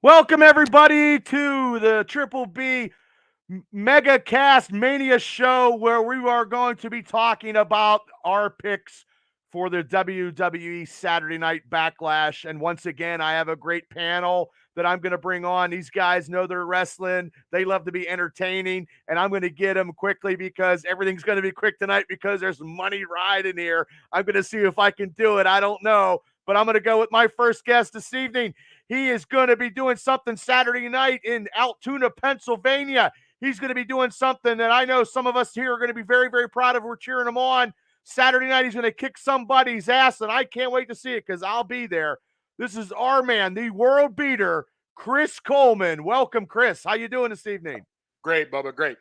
Welcome, everybody, to the Triple B Mega Cast Mania show, where we are going to be talking about our picks for the WWE Saturday Night Backlash. And once again, I have a great panel that I'm going to bring on. These guys know they're wrestling. They love to be entertaining, and I'm going to get them quickly because everything's going to be quick tonight because there's money riding here. I'm going to see if I can do it. I don't know, but I'm going to go with my first guest this evening. He is going to be doing something Saturday night in Altoona, Pennsylvania. He's going to be doing something that I know some of us here are going to be very, very proud of. We're cheering him on. Saturday night, he's going to kick somebody's ass, and I can't wait to see it because I'll be there. This is our man, the world beater, Chris Coleman. Welcome, Chris. How you doing this evening? Great, Bubba. Great.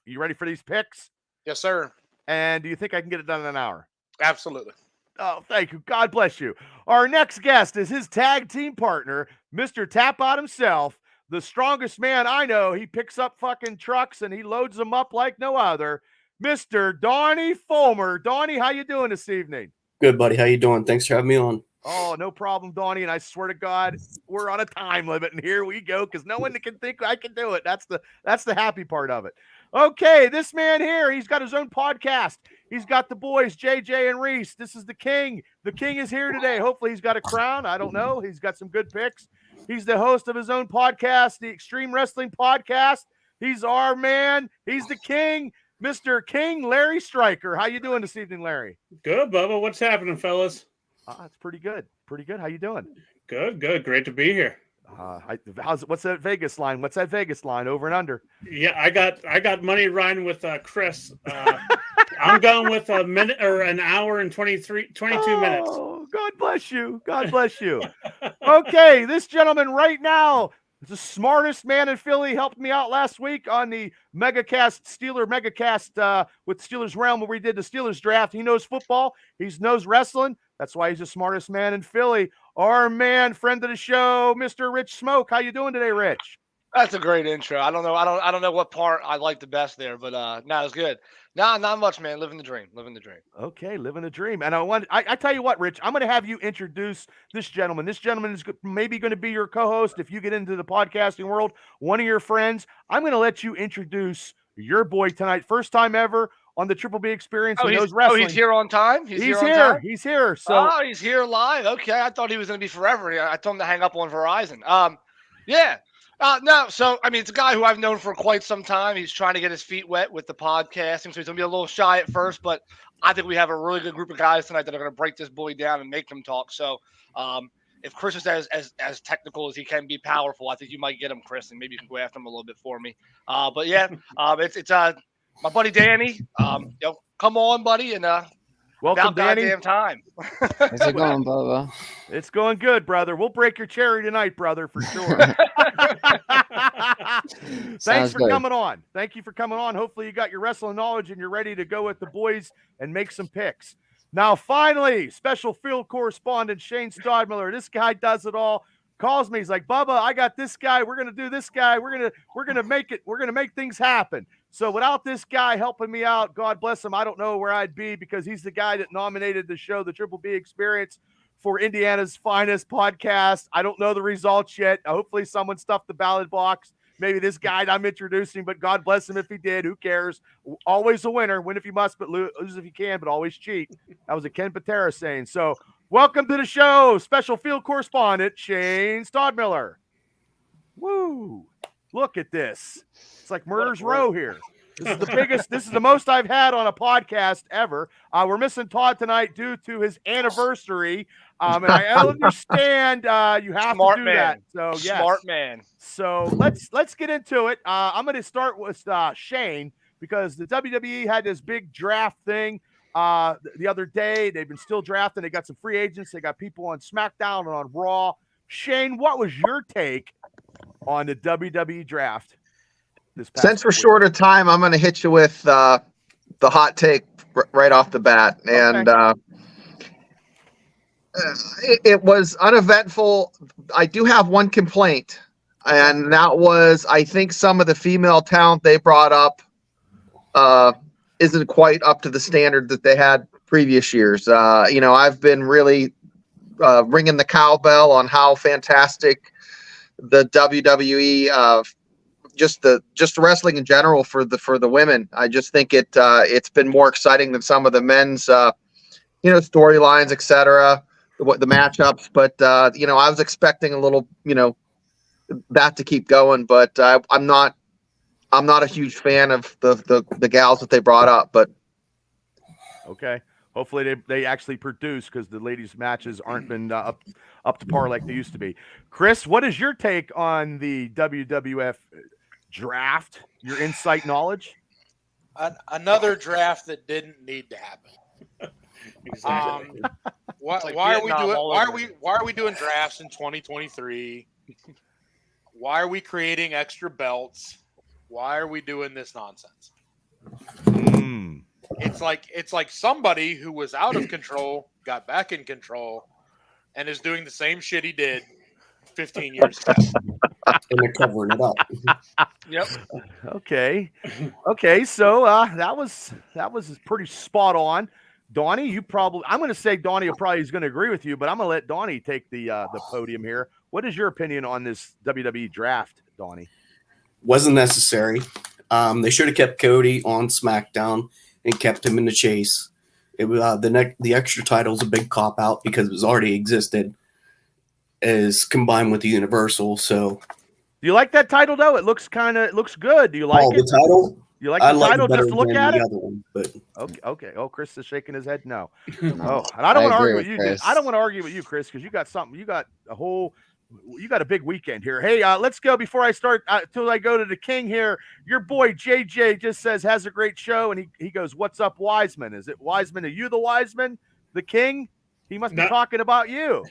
You ready for these picks? Yes, sir. And do you think I can get it done in an hour? Absolutely. Oh, thank you. God bless you. Our next guest is his tag team partner, Mr. Tap Out himself, the strongest man I know. He picks up fucking trucks and he loads them up like no other. Mr. Donnie Fulmer. Donnie, how you doing this evening? Good, buddy. How you doing? Thanks for having me on. Oh, no problem, Donnie. And I swear to God, we're on a time limit, and here we go, because no one can think I can do it. That's the happy part of it. Okay, this man here, he's got his own podcast. He's got the boys, JJ and Reese. This is the King. The King is here today. Hopefully he's got a crown. I don't know. He's got some good picks. He's the host of his own podcast, the Extreme Wrestling Podcast. He's our man. He's the King, Mr. King Larry Stryker. How you doing this evening, Larry? Good, Bubba. What's happening, fellas? It's pretty good. Pretty good. How you doing? Good. Great to be here. What's that Vegas line? What's that Vegas line? Over and under? Yeah, I got money riding with Chris. I'm going with a minute or an hour and 22 minutes. Oh, God bless you. God bless you. Okay, this gentleman right now is the smartest man in Philly. He helped me out last week on the Steeler Megacast with Steelers Realm, where we did the Steelers draft. He knows football. He knows wrestling. That's why he's the smartest man in Philly. Our man, friend of the show, Mr. Rich Smoke. How you doing today, Rich? That's a great intro. I don't know what part I like the best there, but not as good. Nah, not much, man. Living the dream. Okay, living the dream. And I tell you what, Rich, I'm going to have you introduce this gentleman. This gentleman is maybe going to be your co-host if you get into the podcasting world, one of your friends. I'm going to let you introduce your boy tonight. First time ever on the Triple B Experience. He knows wrestling. He's here on time? He's here. He's here. So, he's here live. Okay, I thought he was going to be forever. I told him to hang up on Verizon. Yeah. No, so, I mean, it's a guy who I've known for quite some time. He's trying to get his feet wet with the podcasting, so he's going to be a little shy at first, but I think we have a really good group of guys tonight that are going to break this boy down and make him talk. So, if Chris is as technical as he can be powerful, I think you might get him, Chris, and maybe you can go after him a little bit for me. But yeah, it's my buddy Danny. Come on, buddy, and welcome, Danny. Goddamn time. How's it going, Bubba? It's going good, brother. We'll break your cherry tonight, brother, for sure. Thanks for coming on. Thank you for coming on. Hopefully you got your wrestling knowledge and you're ready to go with the boys and make some picks. Now, finally, special field correspondent Shane Stodmiller. This guy does it all. Calls me. He's like, Bubba, I got this guy. We're gonna do this guy. We're gonna make it. We're gonna make things happen. So without this guy helping me out, God bless him, I don't know where I'd be, because he's the guy that nominated the show, the Triple B Experience, for Indiana's finest podcast. I don't know the results yet. Hopefully someone stuffed the ballot box. Maybe this guy I'm introducing, but God bless him if he did. Who cares? Always a winner. Win if you must, but lose if you can, but always cheat. That was a Ken Patera saying. So welcome to the show, special field correspondent Shane Stodmiller. Woo! Look at this. It's like Murder's Row here. This is the biggest. This is the most I've had on a podcast ever. We're missing Todd tonight due to his anniversary, and I understand you have Smart to do man. that. So yes. Smart man. So let's get into it. I'm going to start with Shane, because the WWE had this big draft thing the other day. They've been still drafting. They got some free agents. They got people on SmackDown and on Raw. Shane, what was your take on the WWE draft this past Since we're week? short of time, I'm going to hit you with the hot take right off the bat. And it was uneventful. I do have one complaint, and that was, I think some of the female talent they brought up isn't quite up to the standard that they had previous years. I've been really ringing the cowbell on how fantastic the WWE, just wrestling in general for the women. I just think it's been more exciting than some of the men's storylines, etc. The matchups, but I was expecting a little that to keep going, but I'm not a huge fan of the gals that they brought up, but Okay. Hopefully they actually produce, because the ladies' matches aren't been up to par like they used to be. Chris, what is your take on the WWF draft? Your insight knowledge? Another draft that didn't need to happen. Exactly. Why It's like are we Vietnam doing all why over are we again. why are we doing drafts in 2023? Why are we creating extra belts? Why are we doing this nonsense? It's like somebody who was out of control got back in control and is doing the same shit he did 15 years ago. And they're covering it up. Yep. Okay. So that was pretty spot on. Donnie, I'm going to say Donnie probably is going to agree with you, but I'm going to let Donnie take the podium here. What is your opinion on this WWE draft, Donnie? Wasn't necessary. They should have kept Cody on SmackDown and kept him in the chase. It was the extra title is a big cop out because it was already existed as combined with the Universal. So, Do you like that title though? It looks good. Do you like it? The title. You like I the like title it better just to look than at the it? other one, but Okay. Oh, Chris is shaking his head no. No. And I don't want to agree argue with with you. Chris. I don't want to argue with you, Chris, because you got something. You got a big weekend here. Hey, let's go before I start. Till I go to the king here. Your boy JJ just says has a great show, and he goes, "What's up, Wiseman? Is it Wiseman? Are you the Wiseman, the king? He must be No. talking about you."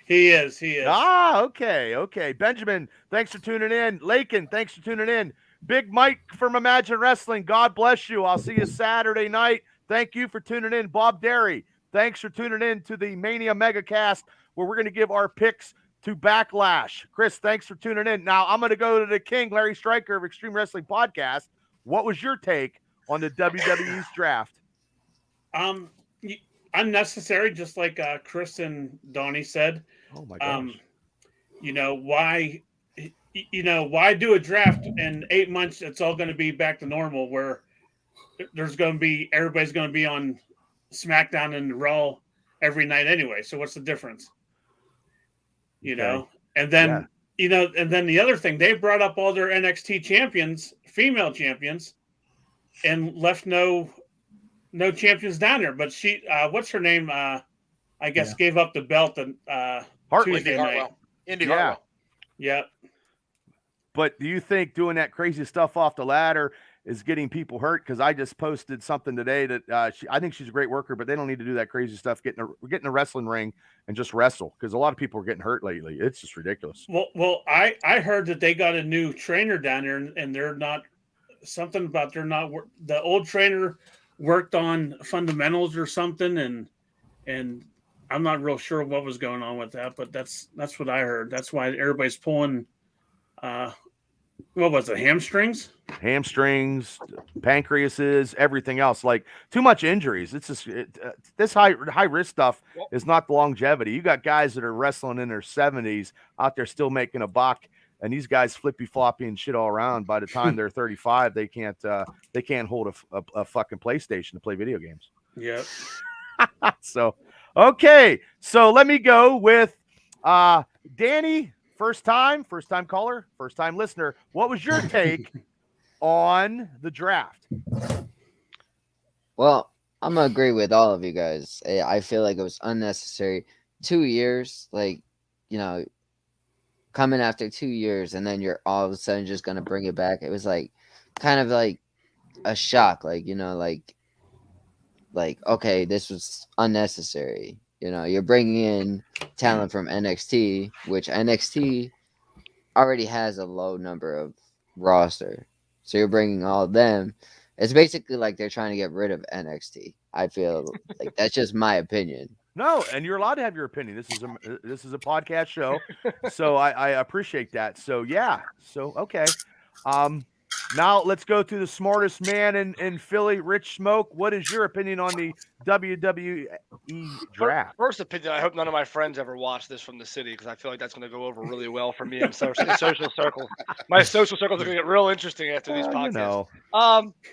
He is. Okay. Benjamin, thanks for tuning in. Lakin, thanks for tuning in. Big Mike from Imagine Wrestling, God bless you. I'll see you Saturday night. Thank you for tuning in. Bob Derry, thanks for tuning in to the Mania Megacast, where we're going to give our picks to Backlash. Chris, thanks for tuning in. Now, I'm going to go to the king, Larry Stryker of Extreme Wrestling Podcast. What was your take on the WWE's draft? Unnecessary, just like Chris and Donnie said. Oh, my gosh. Why do a draft in 8 months? It's all going to be back to normal, where everybody's going to be on SmackDown and Raw every night anyway. So what's the difference? And then the other thing, they brought up all their NXT champions, female champions, and left no champions down there. But she, what's her name? I guess gave up the belt on Tuesday night. Indy Hartwell. Yeah. But do you think doing that crazy stuff off the ladder is getting people hurt? Because I just posted something today that I think she's a great worker, but they don't need to do that crazy stuff. Get in a wrestling ring and just wrestle, because a lot of people are getting hurt lately. It's just ridiculous. Well, I heard that they got a new trainer down there, and they're not the old trainer worked on fundamentals or something, and I'm not real sure what was going on with that, but that's what I heard. That's why everybody's pulling. What was it? Hamstrings, pancreases, everything else. Like, too much injuries. It's just this high risk stuff is not the longevity. You got guys that are wrestling in their 70s out there still making a buck, and these guys flippy floppy and shit all around. By the time they're 35, they can't hold a fucking PlayStation to play video games. Yeah. So let me go with Danny. First time caller, first time listener. What was your take on the draft? Well, I'm gonna agree with all of you guys. I feel like it was unnecessary. 2 years, coming after 2 years, and then you're all of a sudden just gonna bring it back. It was kind of like a shock, okay, this was unnecessary. You're bringing in talent from NXT, which NXT already has a low number of roster. So you're bringing all of them. It's basically like they're trying to get rid of NXT. I feel like that's just my opinion. No, and you're allowed to have your opinion. This is a podcast show, so I appreciate that. So yeah, okay. Now let's go to the smartest man in Philly, Rich Smoke. What is your opinion on the WWE draft? First opinion, I hope none of my friends ever watch this from the city because I feel like that's going to go over really well for me in social circles. My social circles are going to get real interesting after these podcasts.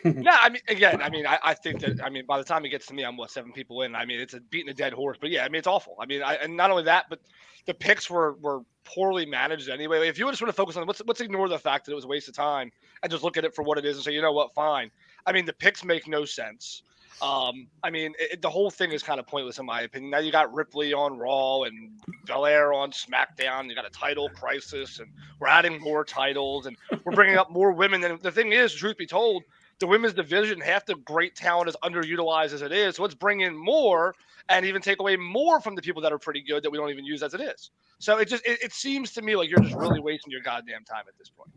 Yeah, I think that, by the time it gets to me, I'm 7 people in. It's a beating a dead horse, but yeah, it's awful. And not only that, but the picks were poorly managed anyway. If you would sort of focus on let's ignore the fact that it was a waste of time and just look at it for what it is and say, you know what, fine. The picks make no sense. The whole thing is kind of pointless in my opinion. Now you got Ripley on Raw and Belair on SmackDown. You got a title crisis, and we're adding more titles, and we're bringing up more women. And the thing is, truth be told, the women's division, half the great talent is underutilized as it is. So let's bring in more and even take away more from the people that are pretty good that we don't even use as it is. So it seems to me like you're just really wasting your goddamn time at this point.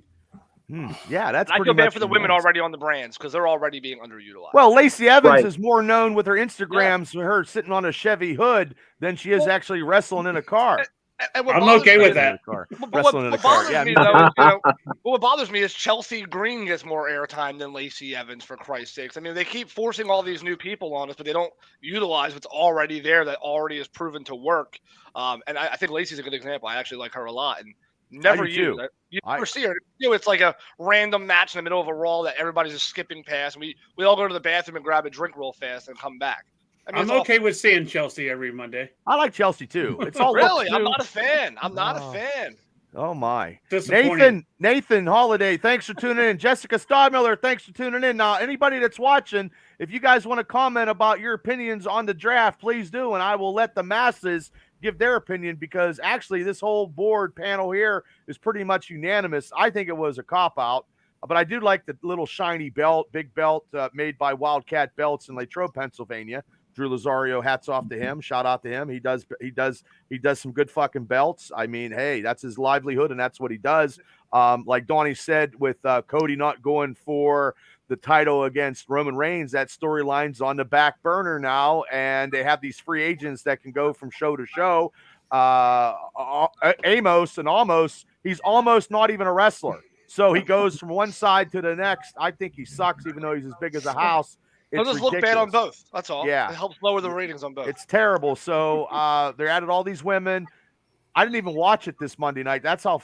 Yeah, that's. I feel bad for the women already on the brands because they're already being underutilized. Well, Lacey Evans is more known with her Instagrams, her sitting on a Chevy hood, than she is actually wrestling in a car. And I'm okay with that. Wrestling in a car. Yeah. What bothers me is Chelsea Green gets more airtime than Lacey Evans, for Christ's sakes. They keep forcing all these new people on us, but they don't utilize what's already there that already is proven to work. And I think Lacey's a good example. I actually like her a lot. And never use it. You never see her. It's like a random match in the middle of a Raw that everybody's just skipping past. And we all go to the bathroom and grab a drink real fast and come back. I'm okay with seeing Chelsea every Monday. I like Chelsea too. It's all really. I'm not a fan. I'm not a fan. Oh my. Nathan Holiday, thanks for tuning in. Jessica Stodmiller, thanks for tuning in. Now, anybody that's watching, if you guys want to comment about your opinions on the draft, please do, and I will let the masses give their opinion, because actually this whole board panel here is pretty much unanimous. I think it was a cop-out, but I do like the little shiny belt, big belt made by Wildcat Belts in Latrobe, Pennsylvania. Drew Lazario, hats off to him. Shout out to him. He does some good fucking belts. Hey, that's his livelihood, and that's what he does. Like Donnie said, with Cody not going for the title against Roman Reigns, that storyline's on the back burner now, and they have these free agents that can go from show to show. Amos and Almost, he's almost not even a wrestler. So he goes from one side to the next. I think he sucks, even though he's as big as a house. It'll just look bad on both. That's all. Yeah. It helps lower the ratings on both. It's terrible. So they added all these women. I didn't even watch it this Monday night. That's how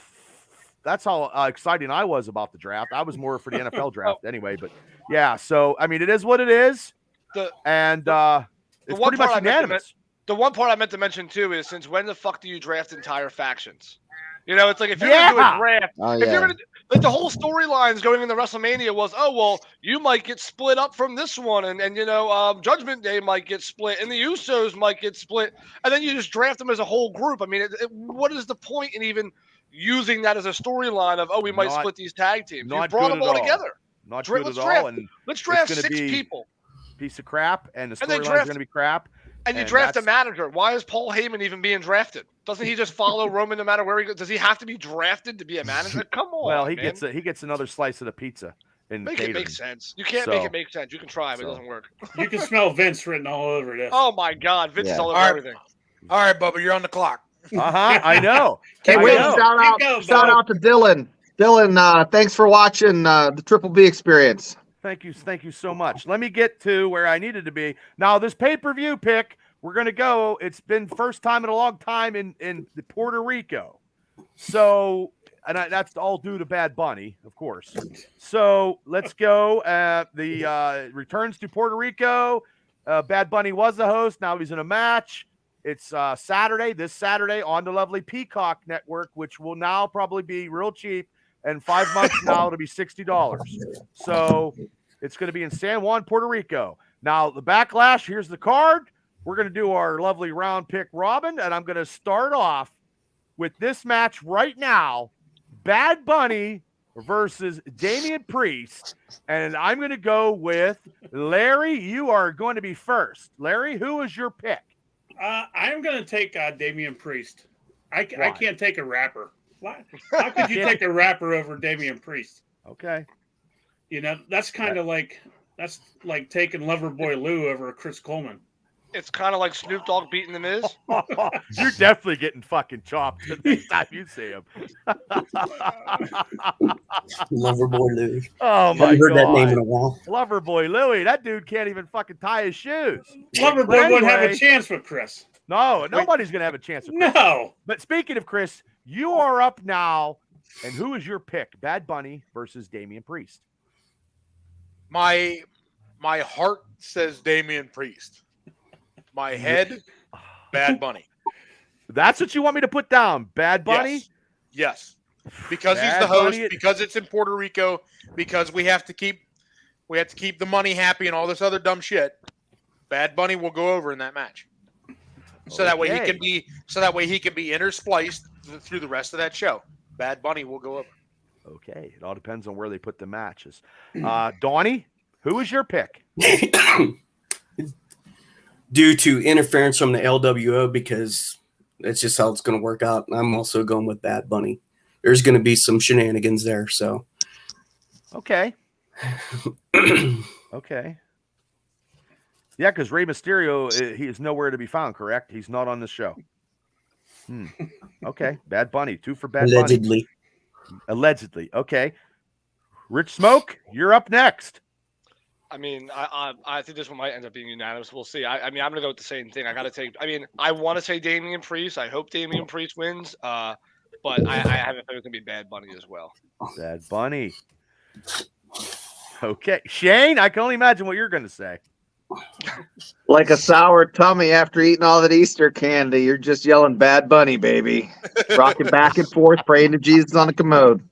exciting I was about the draft. I was more for the NFL draft anyway. But yeah, so it is what it is. It's pretty much unanimous. The one part I meant to mention too is, since when the fuck do you draft entire factions? It's like if you're gonna do a draft, if you're gonna the whole storylines going into WrestleMania was, you might get split up from this one, and Judgment Day might get split, and the Usos might get split, and then you just draft them as a whole group. What is the point in even using that as a storyline of we might split these tag teams? You brought them all together. Not good at all. And let's draft 6 people. Piece of crap, and the storylines are going to be crap. And you draft a manager. Why is Paul Heyman even being drafted? Doesn't he just follow Roman no matter where he goes? Does he have to be drafted to be a manager? Come on. Well, he gets another slice of the pizza. Make it make sense. You can't make it make sense. You can try, but it doesn't work. You can smell Vince written all over this. Oh my God, Vince is all over everything. All right, Bubba, you're on the clock. I know. Shout out to Dylan. Dylan, thanks for watching the Triple B experience. Thank you so much. Let me get to where I needed to be. Now, this pay-per-view pick, we're going to go. It's been first time in a long time in Puerto Rico. So, that's all due to Bad Bunny, of course. So, let's go. The returns to Puerto Rico. Bad Bunny was the host. Now he's in a match. It's this Saturday on the lovely Peacock Network, which will now probably be real cheap. And 5 months now, it'll be $60. So it's going to be in San Juan, Puerto Rico. Now, the Backlash, here's the card. We're going to do our lovely round pick robin, and I'm going to start off with this match right now, Bad Bunny versus Damian Priest. And I'm going to go with Larry. You are going to be first. Larry, who is your pick? I'm going to take Damian Priest. I can't take a rapper. How could you take a rapper over Damian Priest? Okay. That's kind of like taking Loverboy Lou over Chris Coleman. It's kind of like Snoop Dogg beating the Miz. You're definitely getting fucking chopped the next time you see him. Loverboy Louie. Oh my Haven't heard that name in god, a while. Loverboy Louie. That dude can't even fucking tie his shoes. Loverboy But wouldn't have a anyway- chance with Chris. No, nobody's gonna have a chance. With Chris. No. But speaking of Chris, you are up now, and who is your pick? Bad Bunny versus Damian Priest. My heart says Damian Priest. My head, Bad Bunny. That's what you want me to put down, Bad Bunny. Yes. Because he's Bad the host, Bunny- because it's in Puerto Rico, because we have to keep the money happy and all this other dumb shit. Bad Bunny will go over in that match. So that way he Okay. can be interspliced through the rest of that show. Bad Bunny will go over. Okay, it all depends on where they put the matches. Donnie, who is your pick? Due to interference from the LWO, because that's just how it's going to work out. I'm also going with Bad Bunny. There's going to be some shenanigans there, so. Okay. Okay. Yeah, because Rey Mysterio, he is nowhere to be found, correct? He's not on the show. Okay, Bad Bunny. 2 for Bad Allegedly. Bunny. Allegedly. Okay. Rich Smoke, you're up next. I mean, I think this one might end up being unanimous. We'll see. I mean, I'm gonna go with the same thing. I gotta take. I mean, I want to say Damian Priest. I hope Damian Priest wins. But I have a feeling it's gonna be Bad Bunny as well. Bad Bunny. Okay, Shane, I can only imagine what you're going to say. Like a sour tummy after eating all that Easter candy, you're just yelling "Bad Bunny, baby," rocking back and forth, praying to Jesus on the commode.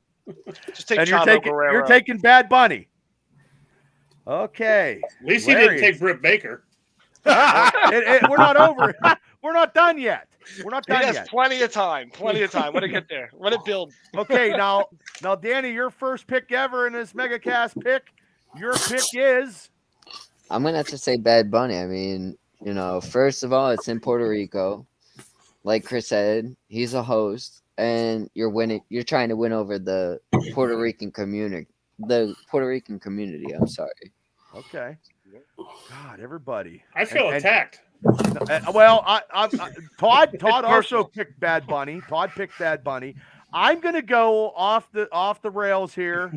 Just take And you're Chavo taking, Guerrero. you're taking Bad Bunny. Okay. At least he didn't take Britt Baker. We're not over. We're not done yet. We're not He done has yet. plenty of time. Plenty of time. Let it get there. Let it build. Okay, now, Danny, your first pick ever in this MegaCast pick. Your pick is I'm gonna have to say Bad Bunny. I mean, first of all, it's in Puerto Rico. Like Chris said, he's a host, and you're trying to win over the Puerto Rican community. I'm sorry. okay. God, everybody. I feel And- attacked. Well, Todd also picked Bad Bunny. Todd picked Bad Bunny. I'm gonna go off the rails here.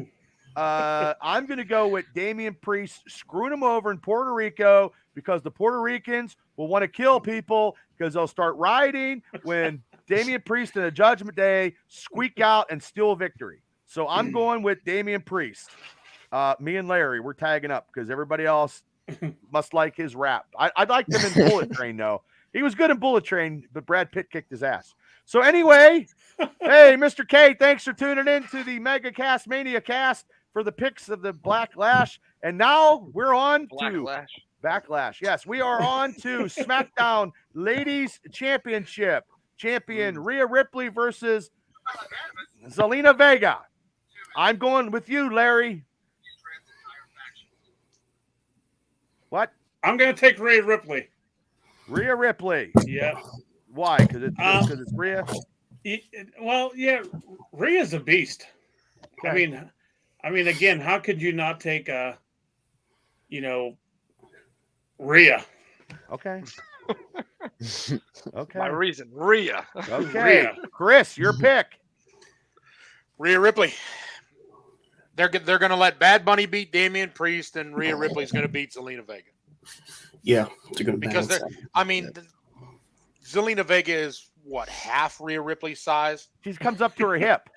I'm gonna go with Damian Priest screwing him over in Puerto Rico because the Puerto Ricans will want to kill people because they'll start rioting when Damian Priest and the Judgment Day squeak out and steal a victory. So I'm going with Damian Priest. Me and Larry, we're tagging up because everybody else must like his rap. I'd like him in Bullet Train, though. He was good in Bullet Train, but Brad Pitt kicked his ass. So anyway, hey, Mr. K, thanks for tuning in to the MegaCast Mania Cast for the picks of the Backlash. And now we're on to Backlash. Yes, we are on to SmackDown Ladies Championship. Champion Rhea Ripley versus Zelina Vega. I'm going with you, Larry. What? I'm going to take Rhea Ripley. Rhea Ripley. Yeah. Why? Because it's Rhea? Well, yeah, Rhea's a beast. Okay. I mean, again, how could you not take Rhea? Okay. Okay. My reason, Rhea. Okay. Rhea. Chris, your pick. Rhea Ripley. They're going to let Bad Bunny beat Damian Priest, and Rhea Ripley's going to beat Zelina Vega. Yeah, they're going to Because balance that. Zelina Vega is what, half Rhea Ripley's size, She comes up to her hip.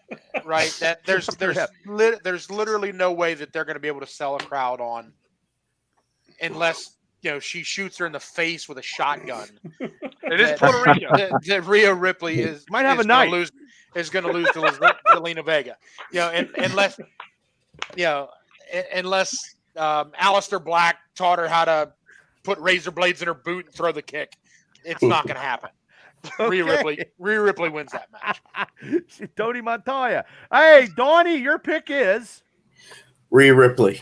right? That there's Up to her hip. there's literally no way that they're going to be able to sell a crowd on, unless she shoots her in the face with a shotgun. It is Puerto Rico. That Rhea Ripley Might have is a gonna knife. is going to lose to Zelina Vega. Unless Aleister Black taught her how to put razor blades in her boot and throw the kick. It's not going to happen. Okay. Rhea Ripley wins that match. Tony Montoya. Hey, Donnie, your pick is. Rhea Ripley.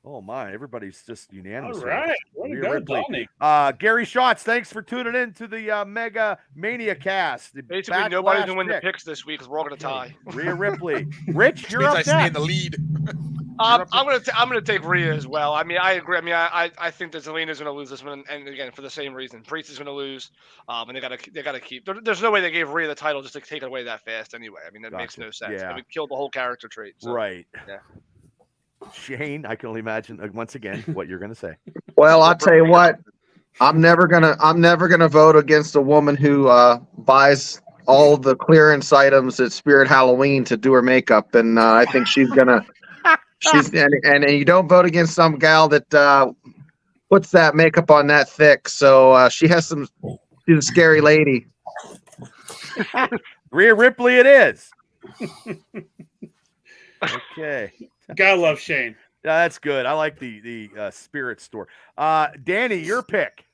Oh my, everybody's just unanimous. All here. right. Way to Rhea go, Ripley. Donnie. Gary Schatz, thanks for tuning in to the Mega Mania Cast. The Basically, nobody's Backlash going to win the pick. picks this week because we're all going to tie. Rhea Ripley. Rich, you're Means up I stay in next. the lead. I'm gonna take Rhea as well. I mean, I agree. I mean, I think that Zelina's gonna lose this one, and again for the same reason. Priest is gonna lose, and they gotta keep. There's no way they gave Rhea the title just to take it away that fast. Anyway, I mean that makes no sense. Yeah. It would kill the whole character trait. So, Right. Yeah. Shane, I can only imagine once again what you're gonna say. Well, I'll tell you what. I'm never gonna vote against a woman who buys all the clearance items at Spirit Halloween to do her makeup, and I think she's gonna. And you don't vote against some gal that puts that makeup on that thick. So she's a scary lady. Rhea Ripley, it is. Okay. Gotta love Shane. Yeah, that's good. I like the spirit store. Danny, your pick.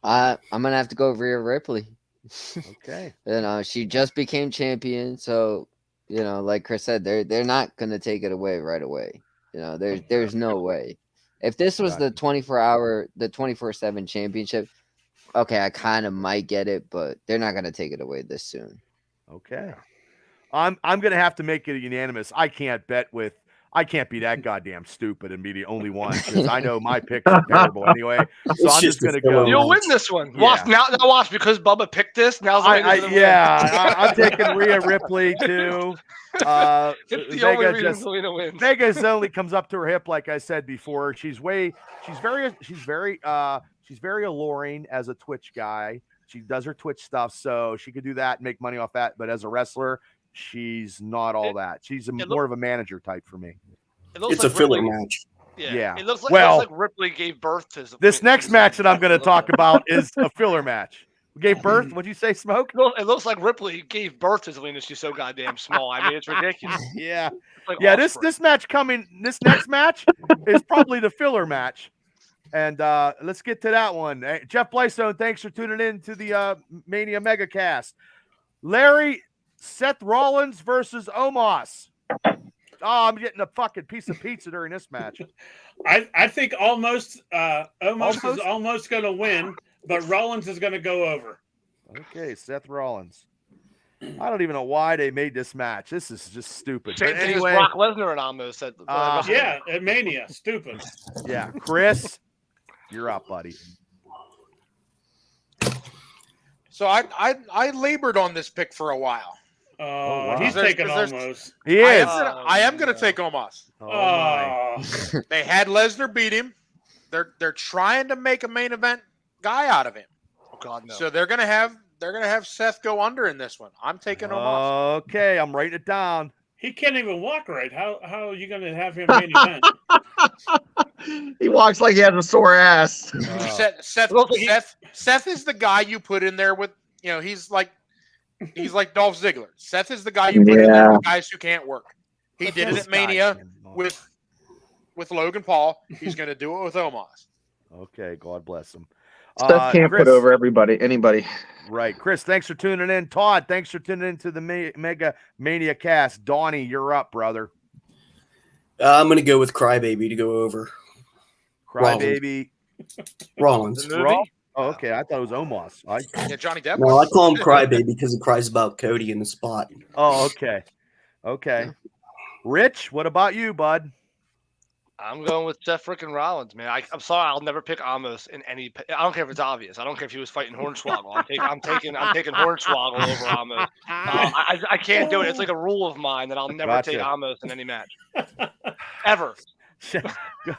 I'm gonna have to go Rhea Ripley. Okay. She just became champion, so like Chris said, they're not gonna take it away right away. There's no way. If this was the 24/7 championship, okay, I kind of might get it, but they're not gonna take it away this soon. Okay. I'm gonna have to make it a unanimous. I can't be that goddamn stupid and be the only one because I know my picks are terrible anyway. So I'm just gonna go. You'll win this one. Yeah. Watch because Bubba picked this. Now I'm taking Rhea Ripley too. It's the only reason Zelina wins. Vegas only comes up to her hip, like I said before. She's very alluring as a Twitch guy. She does her Twitch stuff, so she could do that and make money off that. But as a wrestler, she's not all that. She's more of a manager type for me. It's a filler match. Yeah. It looks like Ripley gave birth to this next match that I'm going to talk about is a filler match. Gave birth? What'd you say, Smoke? It looks like Ripley gave birth to Zelina. She's so goddamn small. I mean, it's ridiculous. Yeah. Like This next match is probably the filler match. And let's get to that one. Hey, Jeff Blystone, thanks for tuning in to the Mania Megacast. Larry, Seth Rollins versus Omos. Oh, I'm getting a fucking piece of pizza during this match. I think Omos is almost going to win, but Rollins is going to go over. Okay, Seth Rollins. I don't even know why they made this match. This is just stupid. Same But thing anyway, as Brock Lesnar and Omos said. Yeah, at Mania. Stupid. Yeah, Chris, you're up, buddy. So I labored on this pick for a while. wow. He's taking Omos. He is. I am gonna take Omos. They had Lesnar beat him. They're trying to make a main event guy out of him. Oh God, no. So they're gonna have Seth go under in this one. I'm taking Omos. Okay, I'm writing it down. He can't even walk right. How are you going to have him main event? He walks like he has a sore ass. Seth is the guy you put in there with, he's like Dolph Ziggler. Seth is the guy you put in there with guys who can't work. He did it at Mania with Logan Paul. He's going to do it with Omos. Okay, God bless him. Seth can't put over anybody. Right. Chris, thanks for tuning in. Todd, thanks for tuning in to the Mega Mania Cast. Donnie, you're up, brother. I'm going to go with Crybaby to go over. Crybaby. Rollins. Oh, okay. I thought it was Omos. Johnny Depp. No, I call him Crybaby because he cries about Cody in the spot. Oh, okay. Okay. Rich, what about you, bud? I'm going with Seth freaking Rollins, man. I'm sorry, I'll never pick Omos in any. I don't care if it's obvious. I don't care if he was fighting Hornswoggle. I'm taking Hornswoggle over Omos. I can't do it. It's like a rule of mine that I'll never take Omos in any match, ever.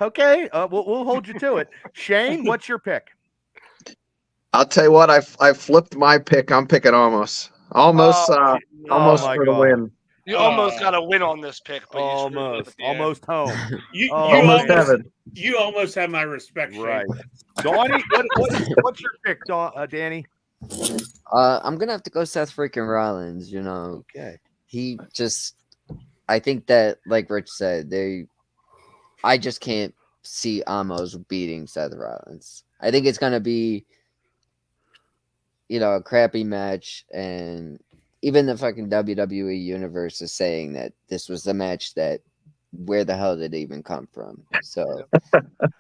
Okay, we'll hold you to it. Shane, what's your pick? I'll tell you what. I flipped my pick. I'm picking Omos. Almost for the win. You almost got a win on this pick, but almost home. You almost have my respect, Shane. Right. Donnie, what's your pick, Danny? I'm gonna have to go Seth freaking Rollins. Okay. He just, I think that, like Rich said, I just can't see Omos beating Seth Rollins. I think it's gonna be, a crappy match, and even the fucking WWE universe is saying that this was the match that, where the hell did it even come from? So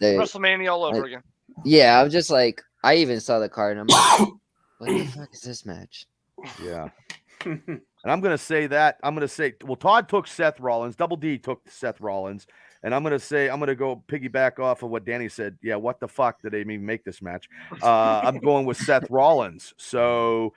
WrestleMania all over again. Yeah, I'm just like, I even saw the card and I'm like, what the fuck is this match? Yeah. And I'm going to say that. I'm going to say, well, Todd took Seth Rollins. Double D took Seth Rollins. And I'm going to go piggyback off of what Danny said. Yeah, what the fuck did they even make this match? I'm going with Seth Rollins. So,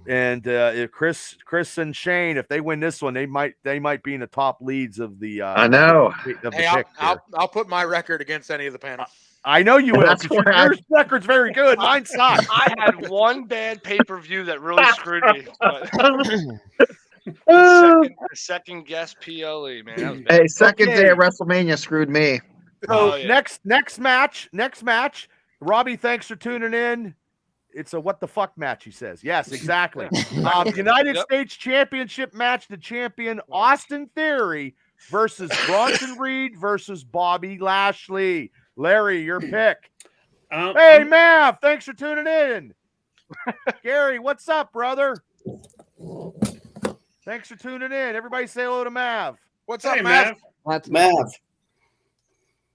and Chris and Shane, if they win this one, they might be in the top leads of the. I know. Hey, I'll put my record against any of the panel. I know you will. That's Your record's very good. Mine sucks. I had one bad pay-per-view that really screwed me. But the second guess PLE, man. That was bad. Hey, second day of WrestleMania screwed me. So next match. Robbie, thanks for tuning in. It's a what the fuck match, he says. Yes, exactly. United States Championship match. The champion Austin Theory versus Bronson Reed versus Bobby Lashley. Larry, your pick. Hey, Mav, thanks for tuning in. Gary, what's up, brother? Thanks for tuning in. Everybody say hello to Mav. What's up, Mav? Mav.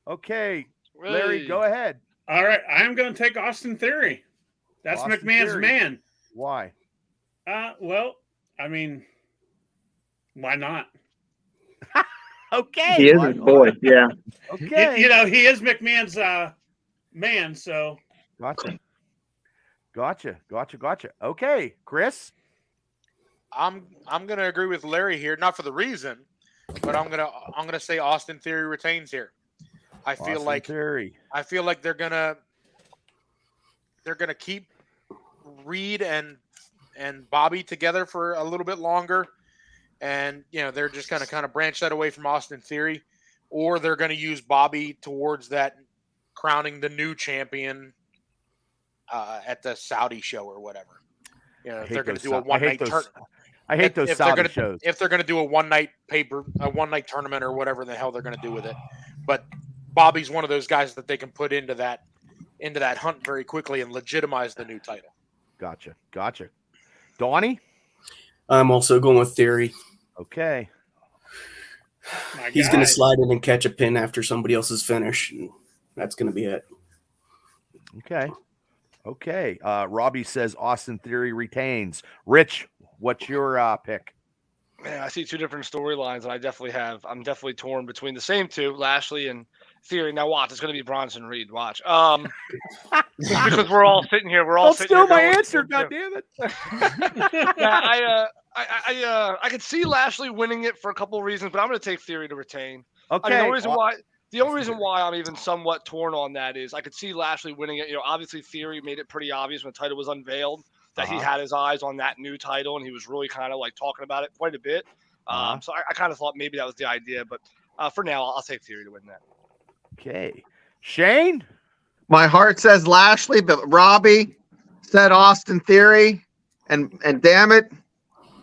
Okay, Larry, go ahead. All right, I'm going to take Austin Theory. That's Austin McMahon's Theory. man. Why? Well, I mean, why not? Okay. He is his boy. Yeah. Okay. You know, he is McMahon's man, so. Gotcha. Okay, Chris. I'm gonna agree with Larry here, not for the reason, but I'm gonna say Austin Theory retains here. I feel like they're gonna keep Reed and Bobby together for a little bit longer, and they're just gonna kind of branch that away from Austin Theory, or they're gonna use Bobby towards that crowning the new champion at the Saudi show or whatever. They're gonna do a one night tournament. I hate those Saudi shows. If they're gonna do a one night tournament or whatever the hell they're gonna do with it, but Bobby's one of those guys that they can put into that hunt very quickly and legitimize the new title. Gotcha. Donnie? I'm also going with Theory. Okay. He's going to slide in and catch a pin after somebody else's finish. And that's going to be it. Okay. Robbie says Austin Theory retains. Rich, what's your pick? Man, I see two different storylines, and I'm definitely torn between the same two, Lashley and Theory. Now watch, it's going to be Bronson Reed. Watch. Because we're all sitting here. We're all sitting here. Don't steal my answer, goddammit. I could see Lashley winning it for a couple of reasons, but I'm going to take Theory to retain. Okay. The only reason why I'm even somewhat torn on that is I could see Lashley winning it. Obviously Theory made it pretty obvious when the title was unveiled that he had his eyes on that new title, and he was really kind of like talking about it quite a bit. So I kind of thought maybe that was the idea, but for now, I'll take Theory to win that. Okay. Shane? My heart says Lashley, but Robbie said Austin Theory, and damn it,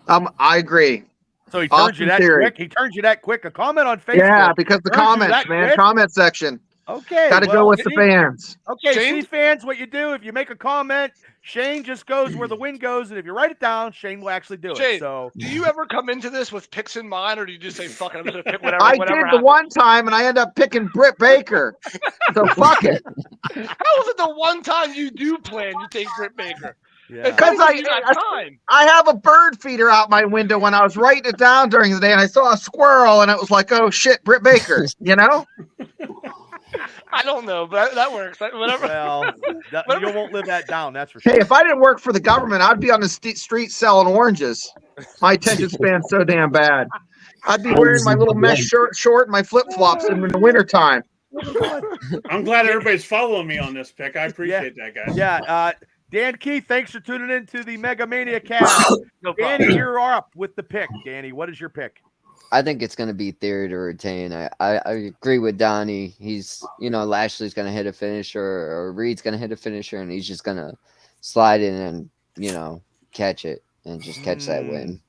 I agree. So he turns you that quick. He turns you that quick. A comment on Facebook. Yeah, because the comments, man, quick? Comment section. Okay. Got to go with the fans. Okay, see, fans, what you do, if you make a comment, Shane just goes where the wind goes, and if you write it down, Shane will actually do it. So, do you ever come into this with picks in mind, or do you just say, fuck it, I'm going to pick whatever I did the one time, and I ended up picking Britt Baker. So, fuck it. How is it the one time you do plan you take Britt Baker? Because I have a bird feeder out my window when I was writing it down during the day, and I saw a squirrel, and it was like, oh, shit, Britt Baker, I don't know, but that works. Whatever. Well, you won't live that down, that's for sure. Hey, if I didn't work for the government, I'd be on the street selling oranges. My attention span's so damn bad. I'd be wearing my little mesh short and my flip-flops in the wintertime. I'm glad everybody's following me on this pick. I appreciate that, guys. Yeah, Dan Keith, thanks for tuning in to the Mega Mania cast. Danny, you're up with the pick. Danny, what is your pick? I think it's going to be Theory to retain. I agree with Donnie. He's, Lashley's going to hit a finisher or Reed's going to hit a finisher, and he's just going to slide in and, catch it and just catch that win.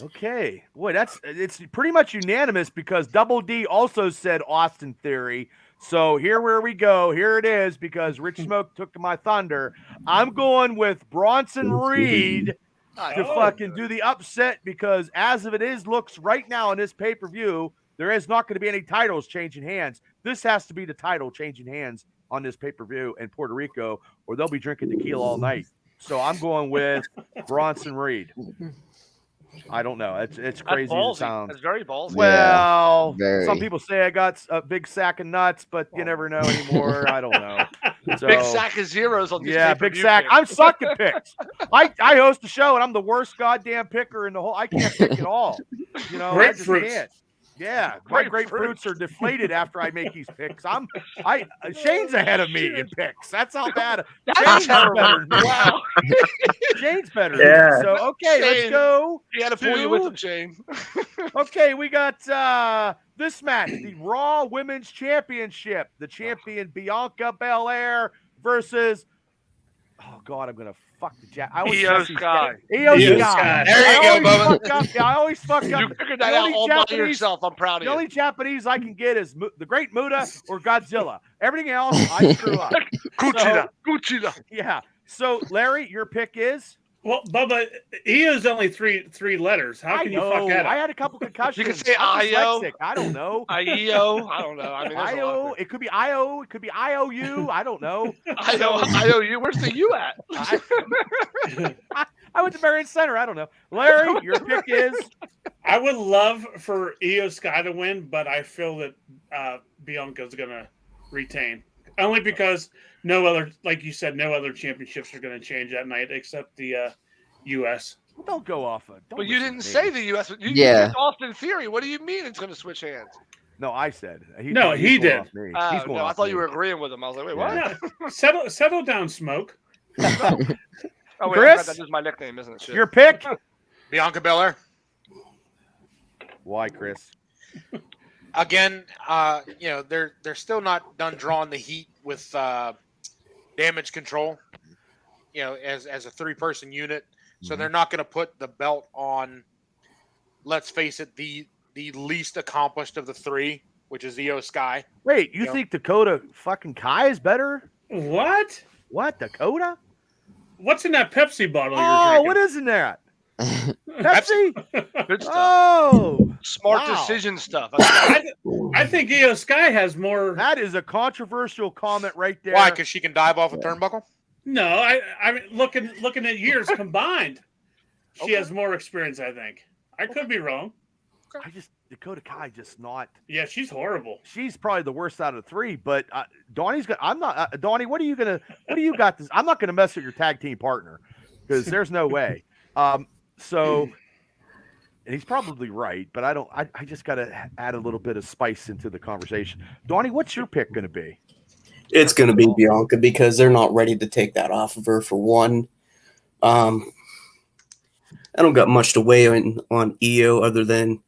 Okay. Boy, it's pretty much unanimous because Double D also said Austin Theory. So here where we go. Here it is because Rich Smoke took my thunder. I'm going with Bronson Reed to fucking do the upset because as of it looks right now in this pay-per-view, there is not going to be any titles changing hands. This has to be the title changing hands on this pay-per-view in Puerto Rico, or they'll be drinking tequila all night. So I'm going with Bronson Reed. I don't know. It's That's crazy as it ballsy. sounds. That's very ballsy. Well, very. some people say I got a big sack of nuts, but you never know anymore. I don't know. So, Big sack of zeros on these yeah, big sack. I'm sucking picks. I host a show and I'm the worst goddamn picker in the whole. I can't pick at all. You know, I just Grapefruits. can't. Yeah, my grapefruits are deflated after I make these picks. Shane's ahead of me in picks. That's how bad. Shane's better than me. Wow. Shane's better than Yeah. me. So okay, let's Shane. go. You had to pull you with him, Shane. Okay, we got this match, the Raw Women's Championship. The champion Bianca Belair versus. Oh God, I'm gonna fuck the Jack. Io Sky. Io Io Sky. Sky. There you go, Bubba. I always fuck up. You figured The that out only all by Japanese- yourself. I'm proud of The you. only Japanese I can get is the Great Muta or Godzilla. Everything else, I screw up. Kuchida. Yeah. So, Larry, your pick is? Well, Bubba, Io's only three letters. How can you fuck that I up? had a couple concussions. You can say I'm Io. dyslexic. I don't know. IEO. I don't know. I mean, there's a lot IO. of It could be IO. It could be IOU. I don't know. IOU. Where's the U at? I went to Marion Center. I don't know. Larry, your pick is? I would love for Io Sky to win, but I feel that Bianca's going to retain. Only because no other, like you said, no other championships are going to change that night except the U.S. Don't go off of. But you didn't say the U.S. You Yeah. picked Austin Theory. What do you mean it's going to switch hands? No, I said. He going did. off me. Oh, He's going no, I off thought me. you were agreeing with him. I was like, wait, what? Yeah. Settle down, Smoke. Oh, wait, Chris? that is my nickname, isn't it? Shit. Your pick? Bianca Belair. Why, Chris? Again, they're still not done drawing the heat with damage control. As a 3-person unit, so they're not going to put the belt on. Let's face it, the least accomplished of the 3, which is Io Sky. Wait, you think Dakota fucking Kai is better? What? What, Dakota? What's in that Pepsi bottle you're Oh, drinking? what is in that? Pepsi? Good stuff. Oh, Smart wow. decision stuff. I think Io Sky has more. That is a controversial comment right there. Why? Because she can dive off a turnbuckle. No, I mean looking at years combined, she has more experience. I think. I could be wrong. Dakota Kai just not. Yeah, she's horrible. She's probably the worst out of the 3. But Donnie's got. I'm not. Donnie, what do you got? This. I'm not gonna mess with your tag team partner because there's no way. So, and he's probably right, but I don't. I just got to add a little bit of spice into the conversation. Donnie, what's your pick going to be? It's going to be Bianca because they're not ready to take that off of her for one. I don't got much to weigh on Io other than,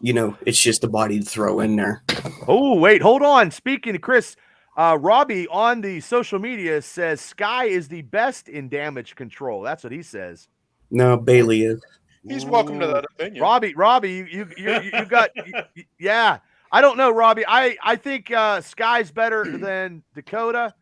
it's just a body to throw in there. Oh, wait, hold on. Speaking to Chris, Robbie on the social media says Sky is the best in damage control. That's what he says. No, Bailey is. He's welcome to that opinion. Robbie, you got yeah. I don't know, Robbie. I think Sky's better than Dakota,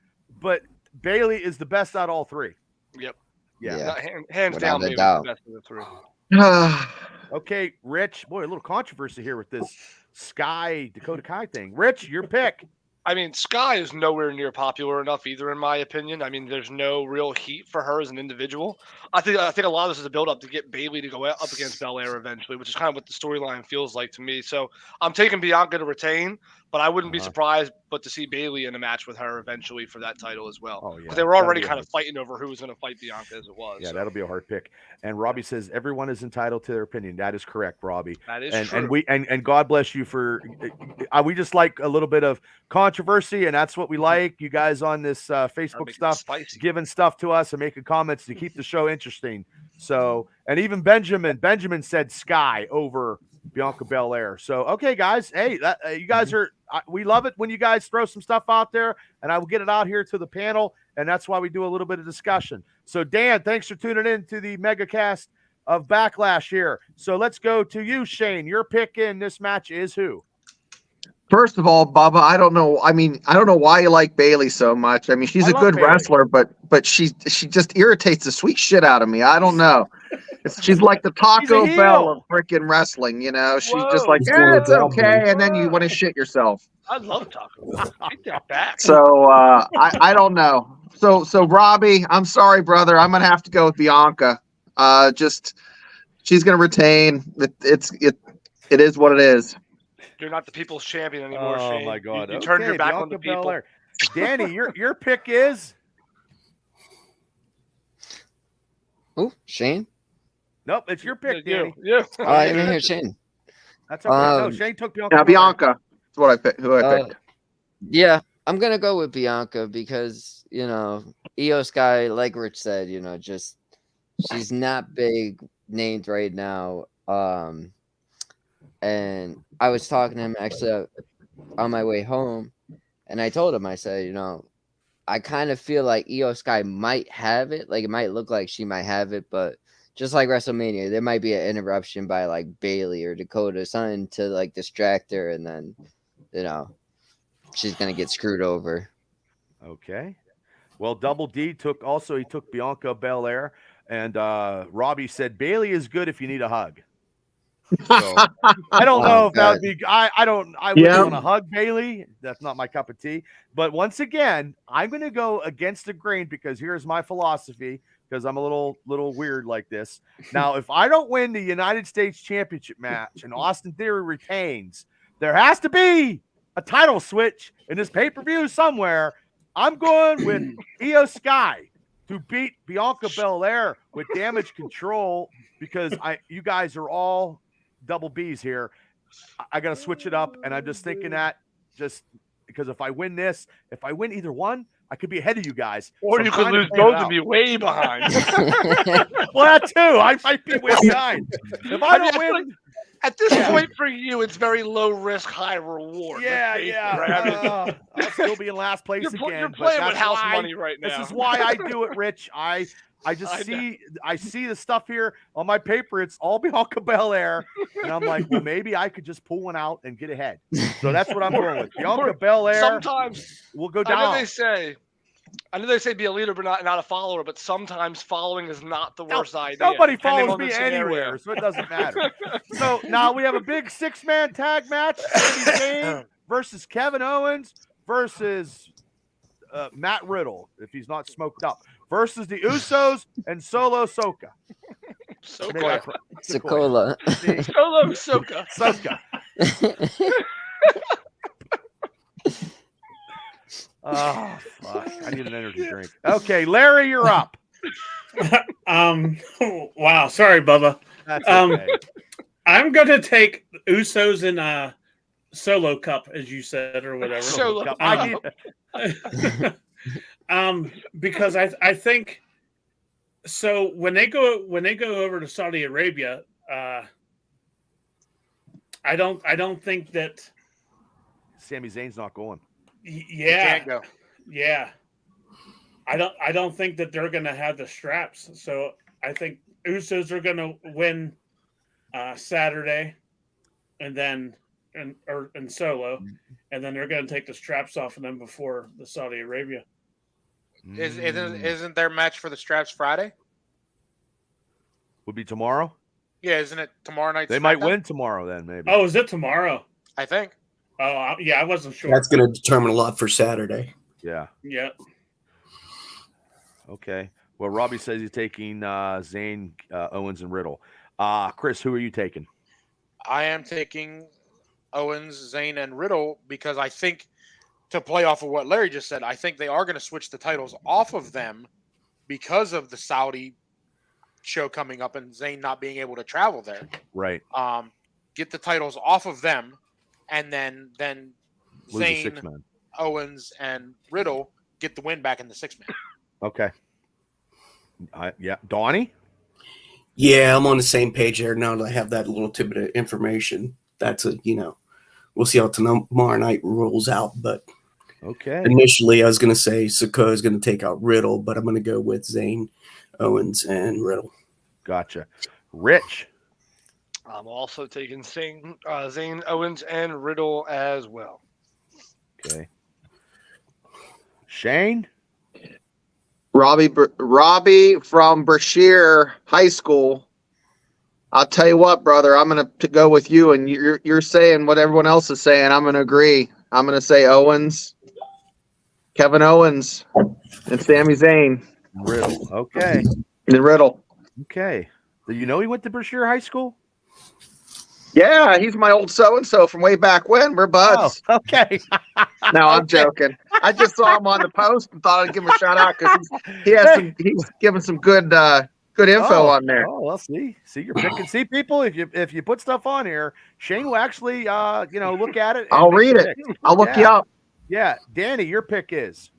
but Bailey is the best out of all 3. Yep. Yeah. Not hands Without down, a maybe doubt. the best of the 3. Okay, Rich. Boy, a little controversy here with this Sky Dakota Kai thing. Rich, your pick. I mean, Sky is nowhere near popular enough either, in my opinion. I mean, there's no real heat for her as an individual. I think a lot of this is a build-up to get Bailey to go up against Belair eventually, which is kind of what the storyline feels like to me. So I'm taking Bianca to retain, but I wouldn't be surprised but to see Bailey in a match with her eventually for that title as well. Oh, yeah. Because they were already kind of fighting over who was going to fight Bianca as it was. Yeah, so. that'll be a hard pick. And Robbie says everyone is entitled to their opinion. That is correct, Robbie. That is and true. And God bless you for we just like a little bit of controversy, and that's what we like. You guys on this Facebook Make it stuff spicy. giving stuff to us and making comments to keep the show interesting. So, and even Benjamin said Sky over Bianca Belair. So, okay, guys, hey, you guys are we love it when you guys throw some stuff out there, and I will get it out here to the panel, and that's why we do a little bit of discussion. So, Dan, thanks for tuning in to the megacast of Backlash here. So let's go to you, Shane. Your pick in this match is who? First of all, Bubba, I don't know. I mean, I don't know why you like Bailey so much. I mean, she's a love good Bailey. wrestler, but she just irritates the sweet shit out of me. I don't know. She's like the Taco heel. Bell of freaking wrestling, She's just like, Whoa. it's okay, and then you want to shit yourself. I love Taco Bell. Take that back. So I don't know. So Robbie, I'm sorry, brother. I'm gonna have to go with Bianca. Just She's going to retain. It is what it is. You're not the people's champion anymore, Oh Shane. my God! You turned your back Bianca on the people. Belair. Danny, your pick is Oh, Shane. nope. It's your pick, Danny. Yeah. Oh, I didn't hear Shane. That's okay. No, Um, Shane took Bianca. Now, Belair. Bianca. That's what I picked. Who I picked. Yeah, I'm gonna go with Bianca because Io Sky, like Rich said, just she's not big named right now. And I was talking to him actually on my way home, and I told him, I said, I kind of feel like Io Sky might have it. Like it might look like she might have it, but just like WrestleMania, there might be an interruption by like Bailey or Dakota, something to like distract her, and then she's gonna get screwed over. Okay. Well, Double D took Bianca Belair, and Robbie said Bailey is good if you need a hug. So, I don't know if that would be. I wouldn't want to hug Bailey. That's not my cup of tea. But once again, I'm going to go against the grain because here's my philosophy. Because I'm a little weird like this. Now, if I don't win the United States Championship match and Austin Theory retains, there has to be a title switch in this pay-per-view somewhere. I'm going with Io Sky to beat Bianca Belair with Damage Control because you guys are all double B's here. I got to switch it up, and I'm just thinking that just because if I win either one, I could be ahead of you guys. Or So you I'm could trying to lose plan it both and out. be way behind. Well, that too. I might be way behind. If I don't feel win, like at this point for you, it's very low risk, high reward. I'll still be in last place You're again. you're but playing with that's house why- money right now. This is why I do it, Rich. I see the stuff here on my paper. It's all Bianca Belair, and I'm like, well, maybe I could just pull one out and get ahead. So that's what I'm going with. Bianca Belair. Sometimes we'll go I down. know they say be a leader, but not a follower. But sometimes following is not the worst idea. Nobody depending follows on the me scenario. anywhere, so it doesn't matter. So now we have a big 6-man tag match: Sami Zayn versus Kevin Owens versus Matt Riddle, if he's not smoked up, versus the Usos and Solo Soka. Sokola. Sokola. Solo Soka. Soka. Oh, fuck. I need an energy drink. Okay, Larry, you're up. Wow. Sorry, Bubba. That's okay. I'm going to take Usos in Solo Cup, as you said, or whatever. Solo Cup. Because I think so when they go over to Saudi Arabia, I don't think that Sami Zayn's not going. Yeah. Can't go. Yeah. I don't think that they're going to have the straps. So I think Usos are going to win Saturday and then and Solo, and then they're going to take the straps off of them before the Saudi Arabia. Isn't their match for the straps Friday? Would be tomorrow? Yeah, isn't it tomorrow night? They might win tomorrow then, maybe. Oh, is it tomorrow? I think. Oh, yeah, I wasn't sure. That's going to determine a lot for Saturday. Yeah. Yeah. Okay. Well, Robbie says he's taking Zayn, Owens, and Riddle. Chris, who are you taking? I am taking Owens, Zayn, and Riddle because I think, to play off of what Larry just said, I think they are going to switch the titles off of them because of the Saudi show coming up and Zayn not being able to travel there. Right. Get the titles off of them, and then Lose the Zayn, 6-man. Owens, and Riddle get the win back in the 6-man. Okay. Yeah. Donnie? Yeah, I'm on the same page there now that I have that little tidbit of information. That's we'll see how tomorrow night rolls out. But okay, initially I was going to say Sikoa is going to take out Riddle, but I'm going to go with Zayn, Owens, and Riddle. Gotcha. Rich? I'm also taking Zayn, Owens, and Riddle as well. Okay. Shane? Robbie from Brashear High School. I'll tell you what, brother. I'm going to go with you, and you're saying what everyone else is saying. I'm going to agree. I'm going to say Owens, Kevin Owens, and Sami Zayn. Riddle. Okay. And Riddle. Okay. Do you know he went to Brashear High School? Yeah, he's my old so-and-so from way back when. We're buds. Oh, okay. No, I'm Okay. joking. I just saw him on the post and thought I'd give him a shout out because he's given some good info on there. Oh, well, see, you're picking. See, people, if you put stuff on here, Shane will actually, look at it. And I'll make read the it. pick. I'll look you up. Yeah, Danny, your pick is.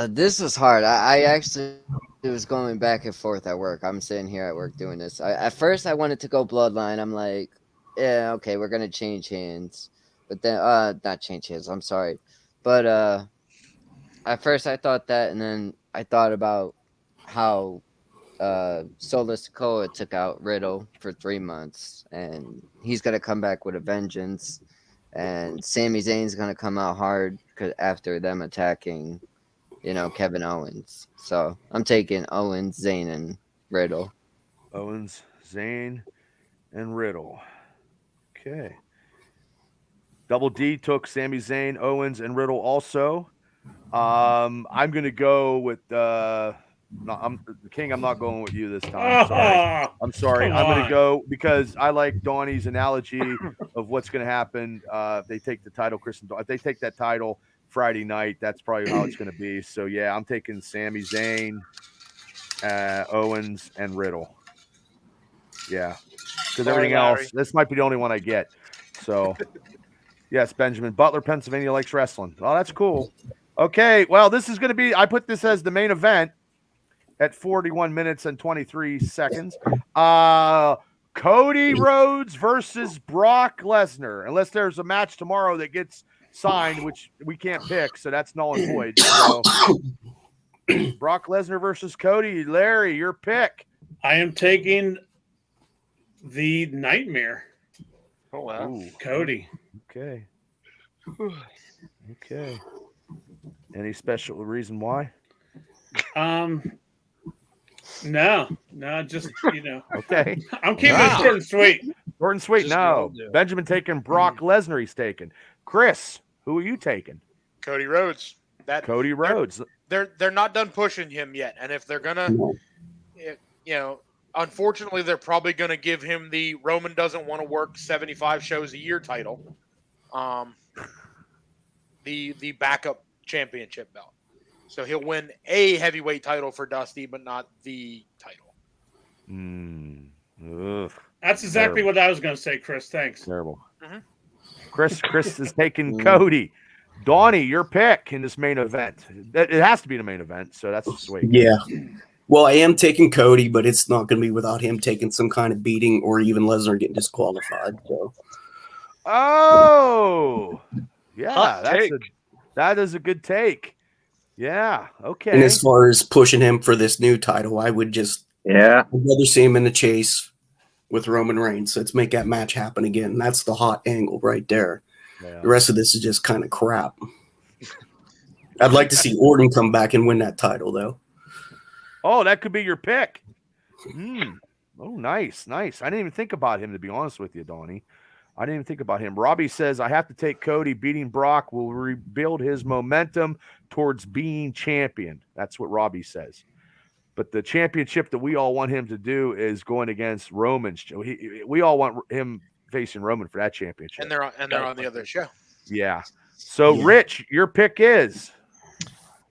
This was hard. I actually was going back and forth at work. I'm sitting here at work doing this. At first, I wanted to go Bloodline. I'm like, yeah, okay, we're gonna change hands, but then not change hands. I'm sorry, but at first I thought that, and then I thought about how Solo Sikoa took out Riddle for 3 months, and he's gonna come back with a vengeance, and Sami Zayn's gonna come out hard after them attacking, Kevin Owens. So I'm taking Owens, Zayn, and Riddle. Owens, Zayn, and Riddle. Okay. Double D took Sami Zayn, Owens, and Riddle also. I'm going to go with King. I'm not going with you this time. I'm sorry. I'm going to go because I like Donnie's analogy of what's going to happen. If they take the title, if they take that title Friday night, that's probably how it's going to be. So yeah, I'm taking Sami Zayn, Owens, and Riddle. Yeah, because everything else, this might be the only one I get. So yes, Benjamin Butler, Pennsylvania likes wrestling. Oh, that's cool. Okay, well, this is going to be. I put this as the main event at 41 minutes and 23 seconds. Cody Rhodes versus Brock Lesnar. Unless there's a match tomorrow that gets signed, which we can't pick, so that's null and void. So, Brock Lesnar versus Cody. Larry, your pick. I am taking the Nightmare. Oh wow, Ooh. Cody. Okay. Okay. Any special reason why? No, just Okay. I'm keeping it short and sweet. Short and sweet. Just No. go. Benjamin taking Brock Lesnar. He's taking. Chris, who are you taking? Cody Rhodes. Cody Rhodes. They're not done pushing him yet, and if they're gonna, unfortunately, they're probably gonna give him the Roman doesn't want to work 75 shows a year title, the backup championship belt. So he'll win a heavyweight title for Dusty, but not the title. Ugh. That's exactly what I was going to say, Chris. Thanks. Terrible. Mm-hmm. Chris is taking Cody. Donnie, your pick in this main event. It has to be the main event, so that's sweet. Yeah. Well, I am taking Cody, but it's not going to be without him taking some kind of beating or even Lesnar getting disqualified. So. Oh, yeah, that is a good take. Yeah, okay. And as far as pushing him for this new title, I would just I'd rather see him in the chase with Roman Reigns. Let's make that match happen again. That's the hot angle right there. Yeah. The rest of this is just kind of crap. I'd like to see Orton come back and win that title, though. Oh, that could be your pick. Oh, nice. I didn't even think about him, to be honest with you, Donnie. I didn't even think about him. Robbie says, I have to take Cody. Beating Brock will rebuild his momentum towards being champion. That's what Robbie says. But the championship that we all want him to do is going against Roman. We all want him facing Roman for that championship. And they're on the other show. Yeah. So, Rich, your pick is?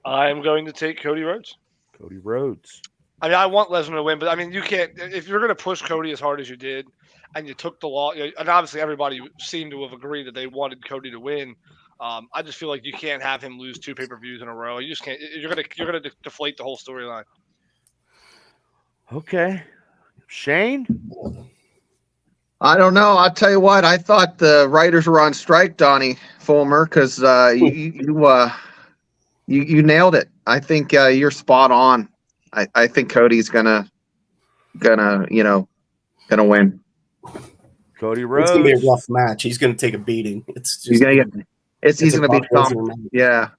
I'm going to take Cody Rhodes. Cody Rhodes. I mean, I want Lesnar to win, but I mean, you can't. If you're going to push Cody as hard as you did, and you took the law, and obviously everybody seemed to have agreed that they wanted Cody to win. I just feel like you can't have him lose 2 pay-per-views in a row. You just can't. You're gonna deflate the whole storyline. Okay, Shane. I don't know. I'll tell you what. I thought the writers were on strike, Donnie Fulmer, because you nailed it. I think you're spot on. I think Cody's gonna win. Cody Rhodes. It's gonna be a rough match. He's gonna take a beating. He's gonna be thumped. Yeah.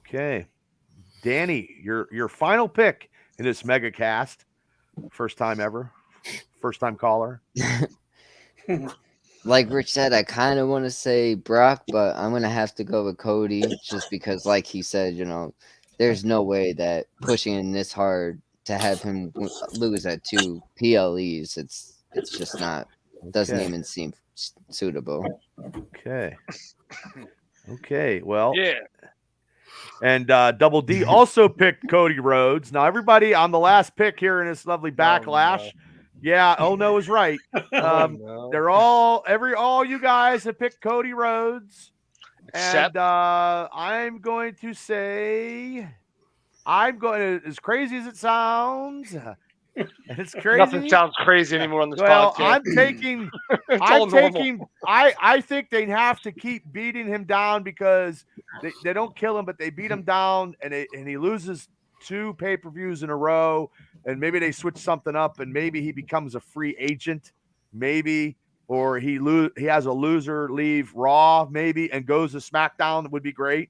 Okay, Danny, your final pick in this mega cast. First time ever. First time caller. Like Rich said, I kind of want to say Brock, but I'm gonna have to go with Cody just because, like he said, there's no way that pushing him this hard to have him lose at 2 PLEs, it's just not, doesn't Okay. even seem suitable. Okay. Well, Yeah. and Double D also picked Cody Rhodes. Now, everybody on the last pick here in this lovely Backlash. Yeah, oh no is right. They're all you guys have picked Cody Rhodes. Except And I'm going to say, as crazy as it sounds, and it's crazy. nothing sounds crazy anymore on this Well, podcast. I think they have to keep beating him down because they don't kill him, but they beat him down, and he loses 2 pay-per-views in a row, and maybe they switch something up, and maybe he becomes a free agent, maybe, or he has a loser leave Raw, maybe, and goes to SmackDown. That would be great.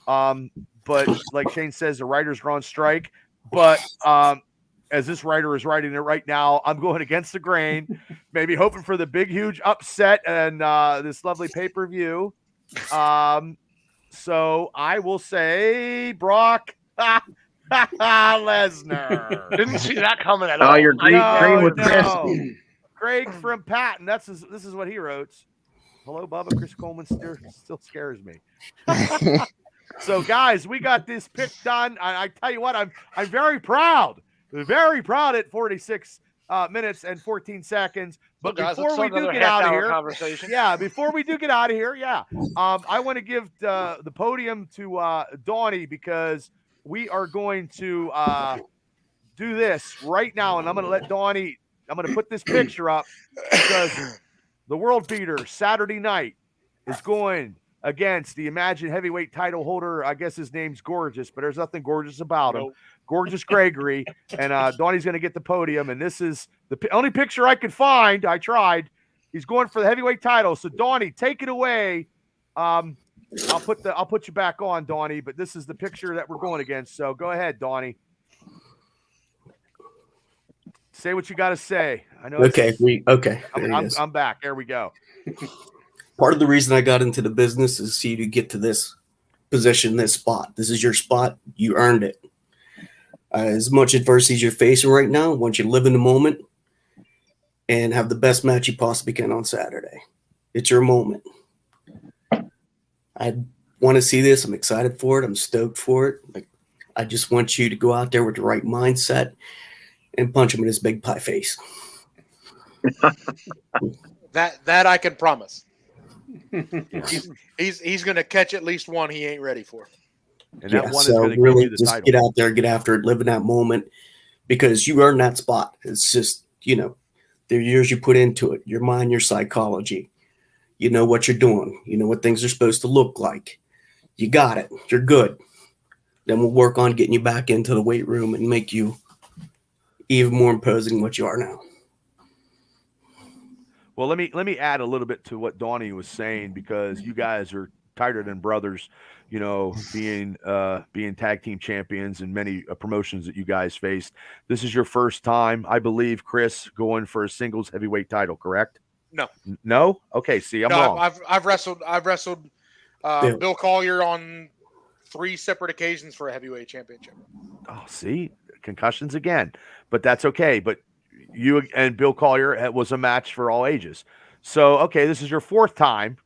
But like Shane says, the writers are on strike. But as this writer is writing it right now, I'm going against the grain, maybe hoping for the big, huge upset and this lovely pay-per-view. So I will say Brock Lesnar. Didn't see that coming at all. Oh, you're agreeing with Chris. No. Craig from Patton. This is what he wrote. Hello, Bubba. Chris Coleman still scares me. So, guys, we got this pick done. I tell you what, I'm very proud. Very proud at 46 minutes and 14 seconds. But before we do get out of here, before we do get out of here, I want to give the podium to Donnie because we are going to do this right now, and I'm going to let Donnie. I'm going to put this picture up because the world beater Saturday night is going against the Imagine heavyweight title holder. I guess his name's Gorgeous, but there's nothing gorgeous about him. Gorgeous Gregory. And Donnie's going to get the podium. And this is the only picture I could find. I tried. He's going for the heavyweight title. So Donnie, take it away. I'll put you back on, Donnie, but this is the picture that we're going against. So go ahead, Donnie. Say what you got to say. I know. Okay. I'm back. There we go. Part of the reason I got into the business is for you to get to this position, this spot. This is your spot. You earned it. As much adversity as you're facing right now, I want you to live in the moment and have the best match you possibly can on Saturday. It's your moment. I want to see this. I'm excited for it. I'm stoked for it. I just want you to go out there with the right mindset and punch him in his big pie face. That I can promise. He's going to catch at least one he ain't ready for. And that one so is going to really give you the just title. get out there, get after it, live in that moment because you earned that spot. It's just, the years you put into it, your mind, your psychology. You know what you're doing. You know what things are supposed to look like. You got it. You're good. Then we'll work on getting you back into the weight room and make you even more imposing than what you are now. Well, let me add a little bit to what Donnie was saying because you guys are tighter than brothers, being tag team champions in many promotions that you guys faced. This is your first time, I believe, Chris, going for a singles heavyweight title, correct? No. No? Okay, see, I'm wrong. I've wrestled Bill Collier on 3 separate occasions for a heavyweight championship. Oh, see, concussions again, but that's okay. But you and Bill Collier was a match for all ages. So, okay, this is your 4th time.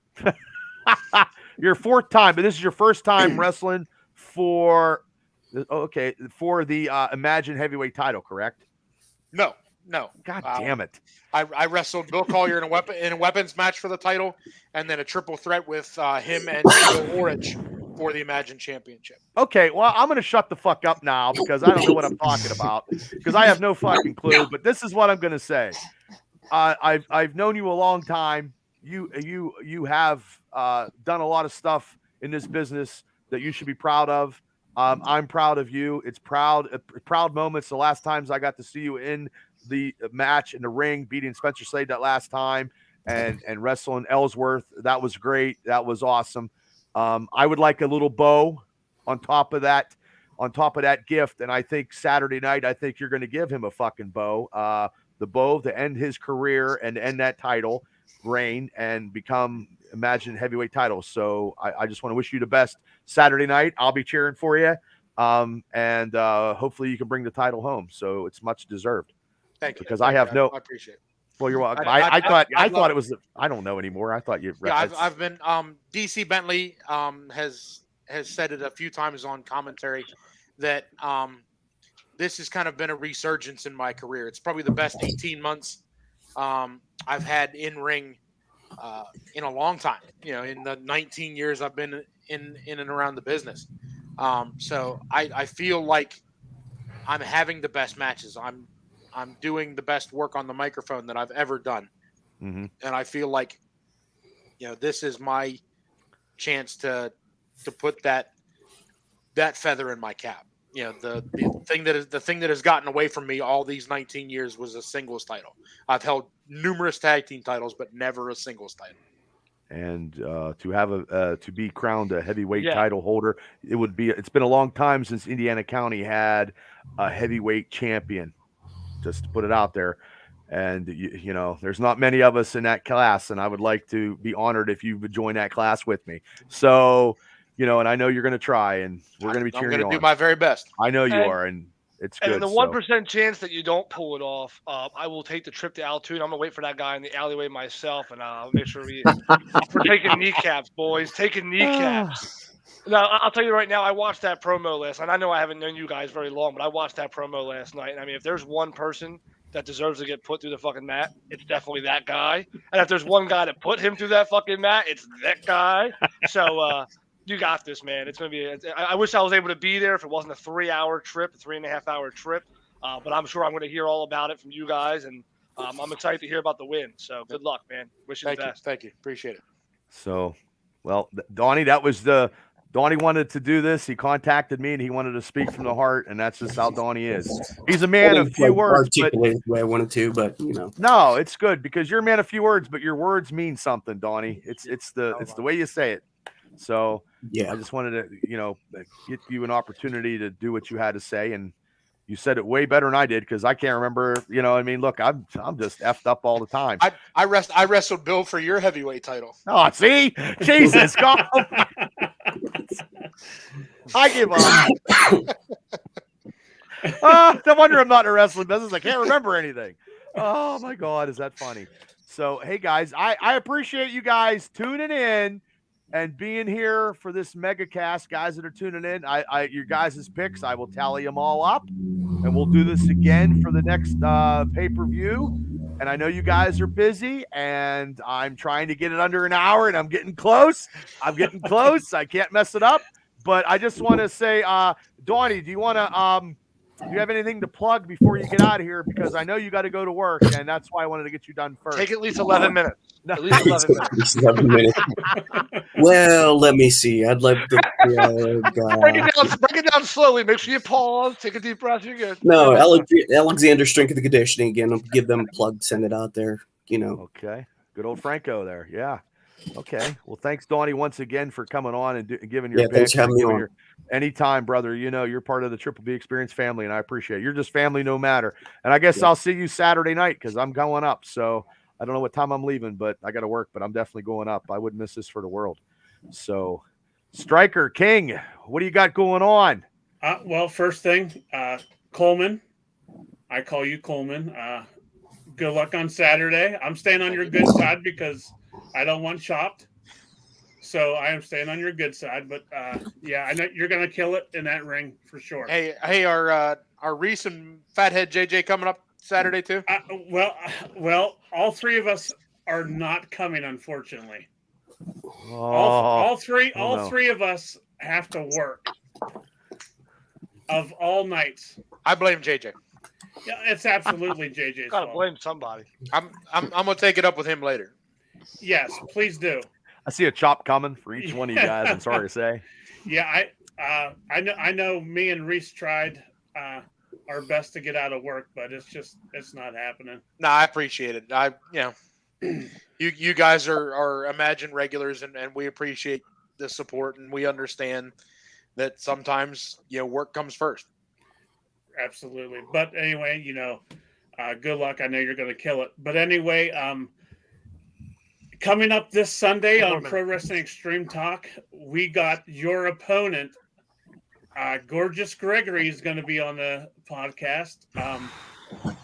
Your 4th time, but this is your first time wrestling for the Imagine heavyweight title, correct? No. God damn it. I wrestled Bill Collier in a weapons match for the title, and then a triple threat with him and Bill Orich for the Imagine Championship. Okay, well, I'm going to shut the fuck up now because I don't know what I'm talking about because I have no fucking clue. But this is what I'm going to say. I've known you a long time. You have done a lot of stuff in this business that you should be proud of. I'm proud of you. It's proud moments. The last times I got to see you in the match in the ring, beating Spencer Slade that last time, and wrestling Ellsworth. That was great. That was awesome. I would like a little bow on top of that gift. And I think Saturday night, I think you're going to give him a fucking bow. The bow to end his career and end that title reign and become Imagine heavyweight title. So I just want to wish you the best Saturday night. I'll be cheering for you. And hopefully you can bring the title home. So it's much deserved. Thank you. Because Thank I have you. no. I appreciate it. Well, you're welcome. I I love thought it. it was. I don't know anymore. I thought you. Yeah, I've been. DC Bentley has said it a few times on commentary that this has kind of been a resurgence in my career. It's probably the best 18 months I've had in ring in a long time. You know, in the 19 years I've been in and around the business. So I feel like I'm having the best matches. I'm doing the best work on the microphone that I've ever done. Mm-hmm. And I feel like, this is my chance to put that feather in my cap. The thing that has gotten away from me all these 19 years was a singles title. I've held numerous tag team titles, but never a singles title. And to have to be crowned a heavyweight title holder, it's been a long time since Indiana County had a heavyweight champion, just to put it out there. And there's not many of us in that class, and I would like to be honored if you would join that class with me. So, and I know you're going to try, and we're going to be cheering you on. I'm going to do my very best. I know you are, and it's good. And the 1% chance that you don't pull it off, I will take the trip to Altitude. I'm gonna wait for that guy in the alleyway myself, and I'll make sure we're taking kneecaps, boys. Taking kneecaps. Now, I'll tell you right now, I watched that promo last night. I know I haven't known you guys very long, but I watched that promo last night. And I mean, if there's one person that deserves to get put through the fucking mat, it's definitely that guy. And if there's one guy that put him through that fucking mat, it's that guy. So, you got this, man. It's going to be I wish I was able to be there if it wasn't a 3-hour trip, a 3.5-hour trip. But I'm sure I'm going to hear all about it from you guys. And I'm excited to hear about the win. So good luck, man. Wish you the best. Thank you. Appreciate it. So, well, Donnie, Donnie wanted to do this. He contacted me and he wanted to speak from the heart. And that's just how Donnie is. He's a man of few words. Articulated the way I wanted to, but No, it's good because you're a man of few words, but your words mean something, Donnie. It's the way you say it. So I just wanted to, get you an opportunity to do what you had to say. And you said it way better than I did. Cause I can't remember, look, I'm just effed up all the time. I wrestled Bill for your heavyweight title. Oh, see, Jesus, God. I give up. No wonder I'm not in a wrestling business. I can't remember anything. Oh my God. Is that funny? So, hey guys, I appreciate you guys tuning in and being here for this mega cast, guys that are tuning in. Your guys' picks, I will tally them all up, and we'll do this again for the next pay-per-view. And I know you guys are busy, and I'm trying to get it under an hour, and I'm getting close. I can't mess it up. But I just want to say, Donnie, do you want to do you have anything to plug before you get out of here? Because I know you got to go to work, and that's why I wanted to get you done first. Take at least 11 minutes. No. At least 11 minutes. 11 minutes. Well, let me see. I'd like to break it down slowly. Make sure you pause. Take a deep breath. You're good. No, Alexander Strength and Conditioning again. I'll give them a plug. Send it out there. Okay. Good old Franco there. Yeah. Okay. Well, thanks, Donnie, once again for coming on and giving your thanks for having me on. Anytime, brother. You're part of the Triple B Experience family, and I appreciate it. You're just family no matter. And I guess I'll see you Saturday night because I'm going up. So I don't know what time I'm leaving, but I got to work, but I'm definitely going up. I wouldn't miss this for the world. So, Striker King, what do you got going on? Well, first thing, Coleman. I call you Coleman. Good luck on Saturday. I'm staying on your good side because I don't want chopped. So I am staying on your good side. But, I know you're going to kill it in that ring for sure. Hey, our Reese and Fathead JJ coming up Saturday too? Well, all three of us are not coming, unfortunately. All three of us have to work of all nights. I blame JJ. Yeah, it's absolutely JJ's Gotta fault. blame somebody. I'm gonna take it up with him later. Yes, please do. I see a chop coming for each one of you guys. I'm sorry to say. Yeah, I know. Me and Reese tried our best to get out of work, but it's not happening. No, I appreciate it. You guys are Imagine regulars, and we appreciate the support, and we understand that sometimes work comes first. Absolutely. But anyway, good luck. I know you're going to kill it. But anyway, coming up this Sunday on Pro Wrestling Extreme Talk, we got your opponent Gorgeous Gregory is going to be on the podcast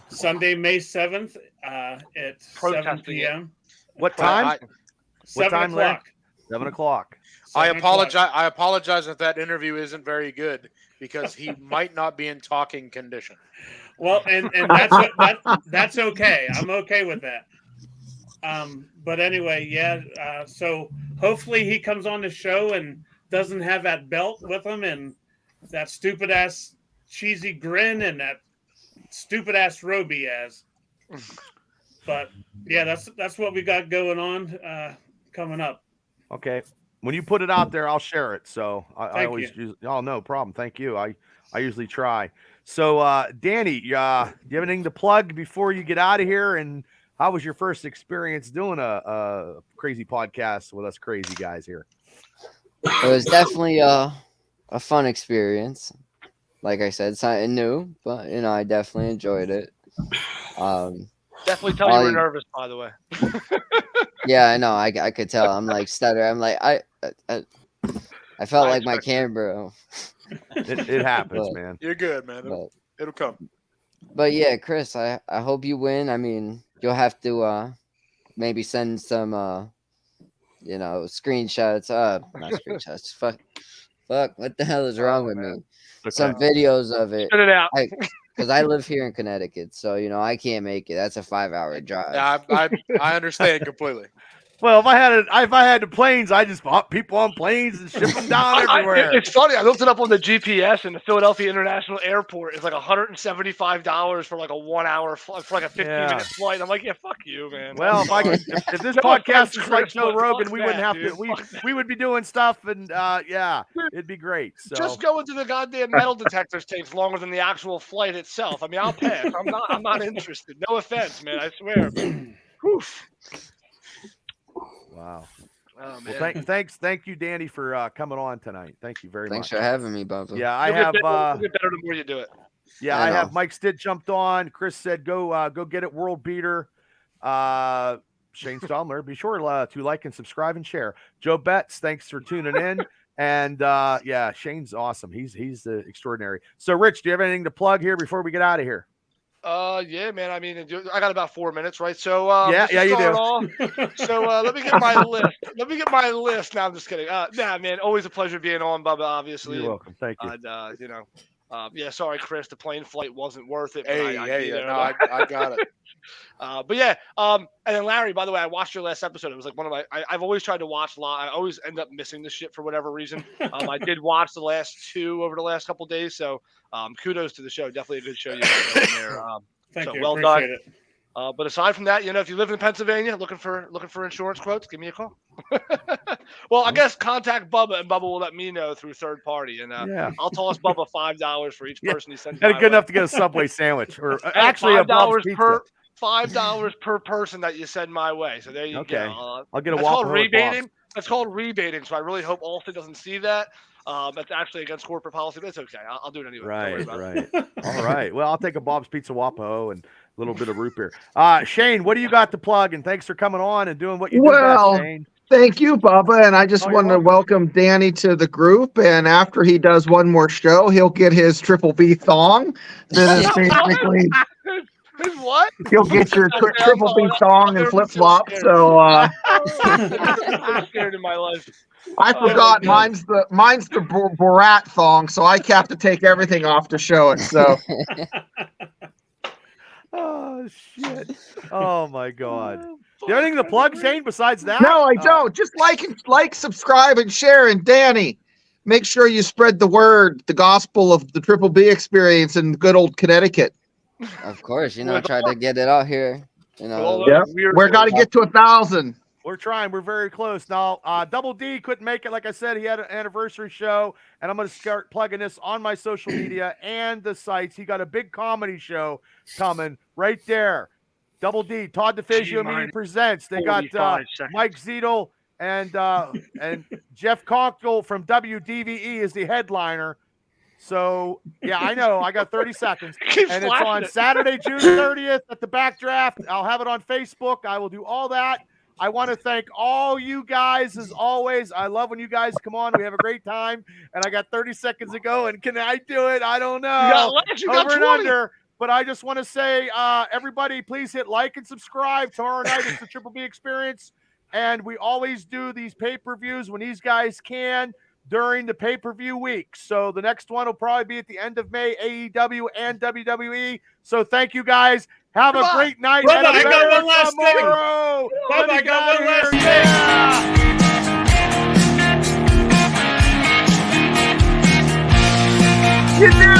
Sunday, May 7th at 7 Protesting p.m. What time? 7 time, Larry? o'clock. 7 o'clock. I 7 o'clock. apologize. I apologize if that interview isn't very good because he might not be in talking condition. Well, and that's okay. I'm okay with that. But anyway, yeah. So hopefully he comes on the show and doesn't have that belt with him and that stupid ass cheesy grin and that stupid ass robe he has. But yeah, that's what we got going on coming up. Okay. When you put it out there, I'll share it. So I always you. use. Oh, no problem. Thank you. I usually try. So Danny, do you have anything to plug before you get out of here? And how was your first experience doing a crazy podcast with us crazy guys here? It was definitely a fun experience. Like I said, something new, but I definitely enjoyed it. Definitely tell you were nervous, by the way. Yeah, I know. I could tell. I'm like stutter. I'm like I felt like my camera. It happens, man. You're good, man. It'll come. But yeah, Chris, I hope you win. I mean, you'll have to maybe send some screenshots. Not screenshots. Fuck. What the hell is wrong with me? Okay. Some videos of it. Spit it out. Because I live here in Connecticut, so I can't make it. That's a 5-hour drive. Yeah, I understand completely. Well, if I had the planes, I just bought people on planes and ship them down everywhere. It's funny. I looked it up on the GPS, and the Philadelphia International Airport is like $175 for like a 1 hour for like a 15-minute flight. I'm like, yeah, fuck you, man. Well, if this podcast is like Joe Rogan, we wouldn't have to. We would be doing stuff, and it'd be great. So just going to the goddamn metal detectors takes longer than the actual flight itself. I mean, I'll pass. I'm not interested. No offense, man. I swear. Oof. Wow. Oh, well, thank you, Danny, for coming on tonight. Thank you very much. Thanks for having me, Bubba. Yeah, I have. You'll get better the more you do it. Yeah, I have. Mike Stitt jumped on. Chris said, "Go get it, World Beater." Shane Stomler, be sure to like and subscribe and share. Joe Betts, thanks for tuning in. And Shane's awesome. He's extraordinary. So, Rich, do you have anything to plug here before we get out of here? Yeah, man. I mean, I got about 4 minutes, right? So, you do. So, let me get my list. No, I'm just kidding. Nah, man. Always a pleasure being on, Bubba. Obviously. You're welcome. Thank you. And, sorry, Chris. The plane flight wasn't worth it. But I got it. But yeah, and then Larry, by the way, I watched your last episode. It was like one of my. I've always tried to watch live. I always end up missing this shit for whatever reason. I did watch the last two over the last couple of days, so kudos to the show. Definitely a good show you guys there. Thank you. Well Appreciate done. It. But aside from that, if you live in Pennsylvania, looking for insurance quotes, give me a call. Well, I guess contact Bubba, and Bubba will let me know through third party, and I'll toss Bubba $5 for each person he sends. Good enough to get a Subway sandwich, or actually $5 per person that you send my way. So there you go. I'll get a That's Waffle called rebating. That's called rebating. So I really hope Allstate doesn't see that. That's actually against corporate policy, but it's okay. I'll do it anyway. Right. All right. Well, I'll take a Bob's Pizza Wapo and a little bit of root beer. Shane, what do you got to plug? And thanks for coming on and doing what you do best, Shane. Thank you, Bubba. And I just wanted to welcome Danny to the group. And after he does one more show, he'll get his Triple B thong. That is basically. His what? You'll get your Triple B thong and flip flop. So I'm so scared in my life. I forgot mine's the Borat thong, so I have to take everything off to show it. So. Oh shit! Oh my God! Do you have anything to plug, Shane? Besides that? No, I don't. Just like, subscribe, and share. And Danny, make sure you spread the word, the gospel of the Triple B experience in good old Connecticut. Of course, try to get it out here. We're got to get to 1,000. We're trying. We're very close. Now, Double D couldn't make it. Like I said, he had an anniversary show, and I'm going to start plugging this on my social media and the sites. He got a big comedy show coming right there. Double D, Todd DeFazio Media Presents. They got Mike Zedel and Jeff Conkle from WDVE is the headliner. So, yeah, I know. I got 30 seconds. And it's on Saturday, June 30th at the Backdraft. I'll have it on Facebook. I will do all that. I want to thank all you guys as always. I love when you guys come on. We have a great time. And I got 30 seconds to go. And can I do it? I don't know. You got less, you got Over and 20. under. But I just want to say, everybody, please hit like and subscribe. Tomorrow night is the Triple B Experience. And we always do these pay-per-views when these guys can during the pay-per-view week. So the next one will probably be at the end of May, AEW and WWE. So thank you guys. Have a great night. Bubba, and a I got better one last thing. tomorrow. Bubba, I got one last thing. Yeah. You did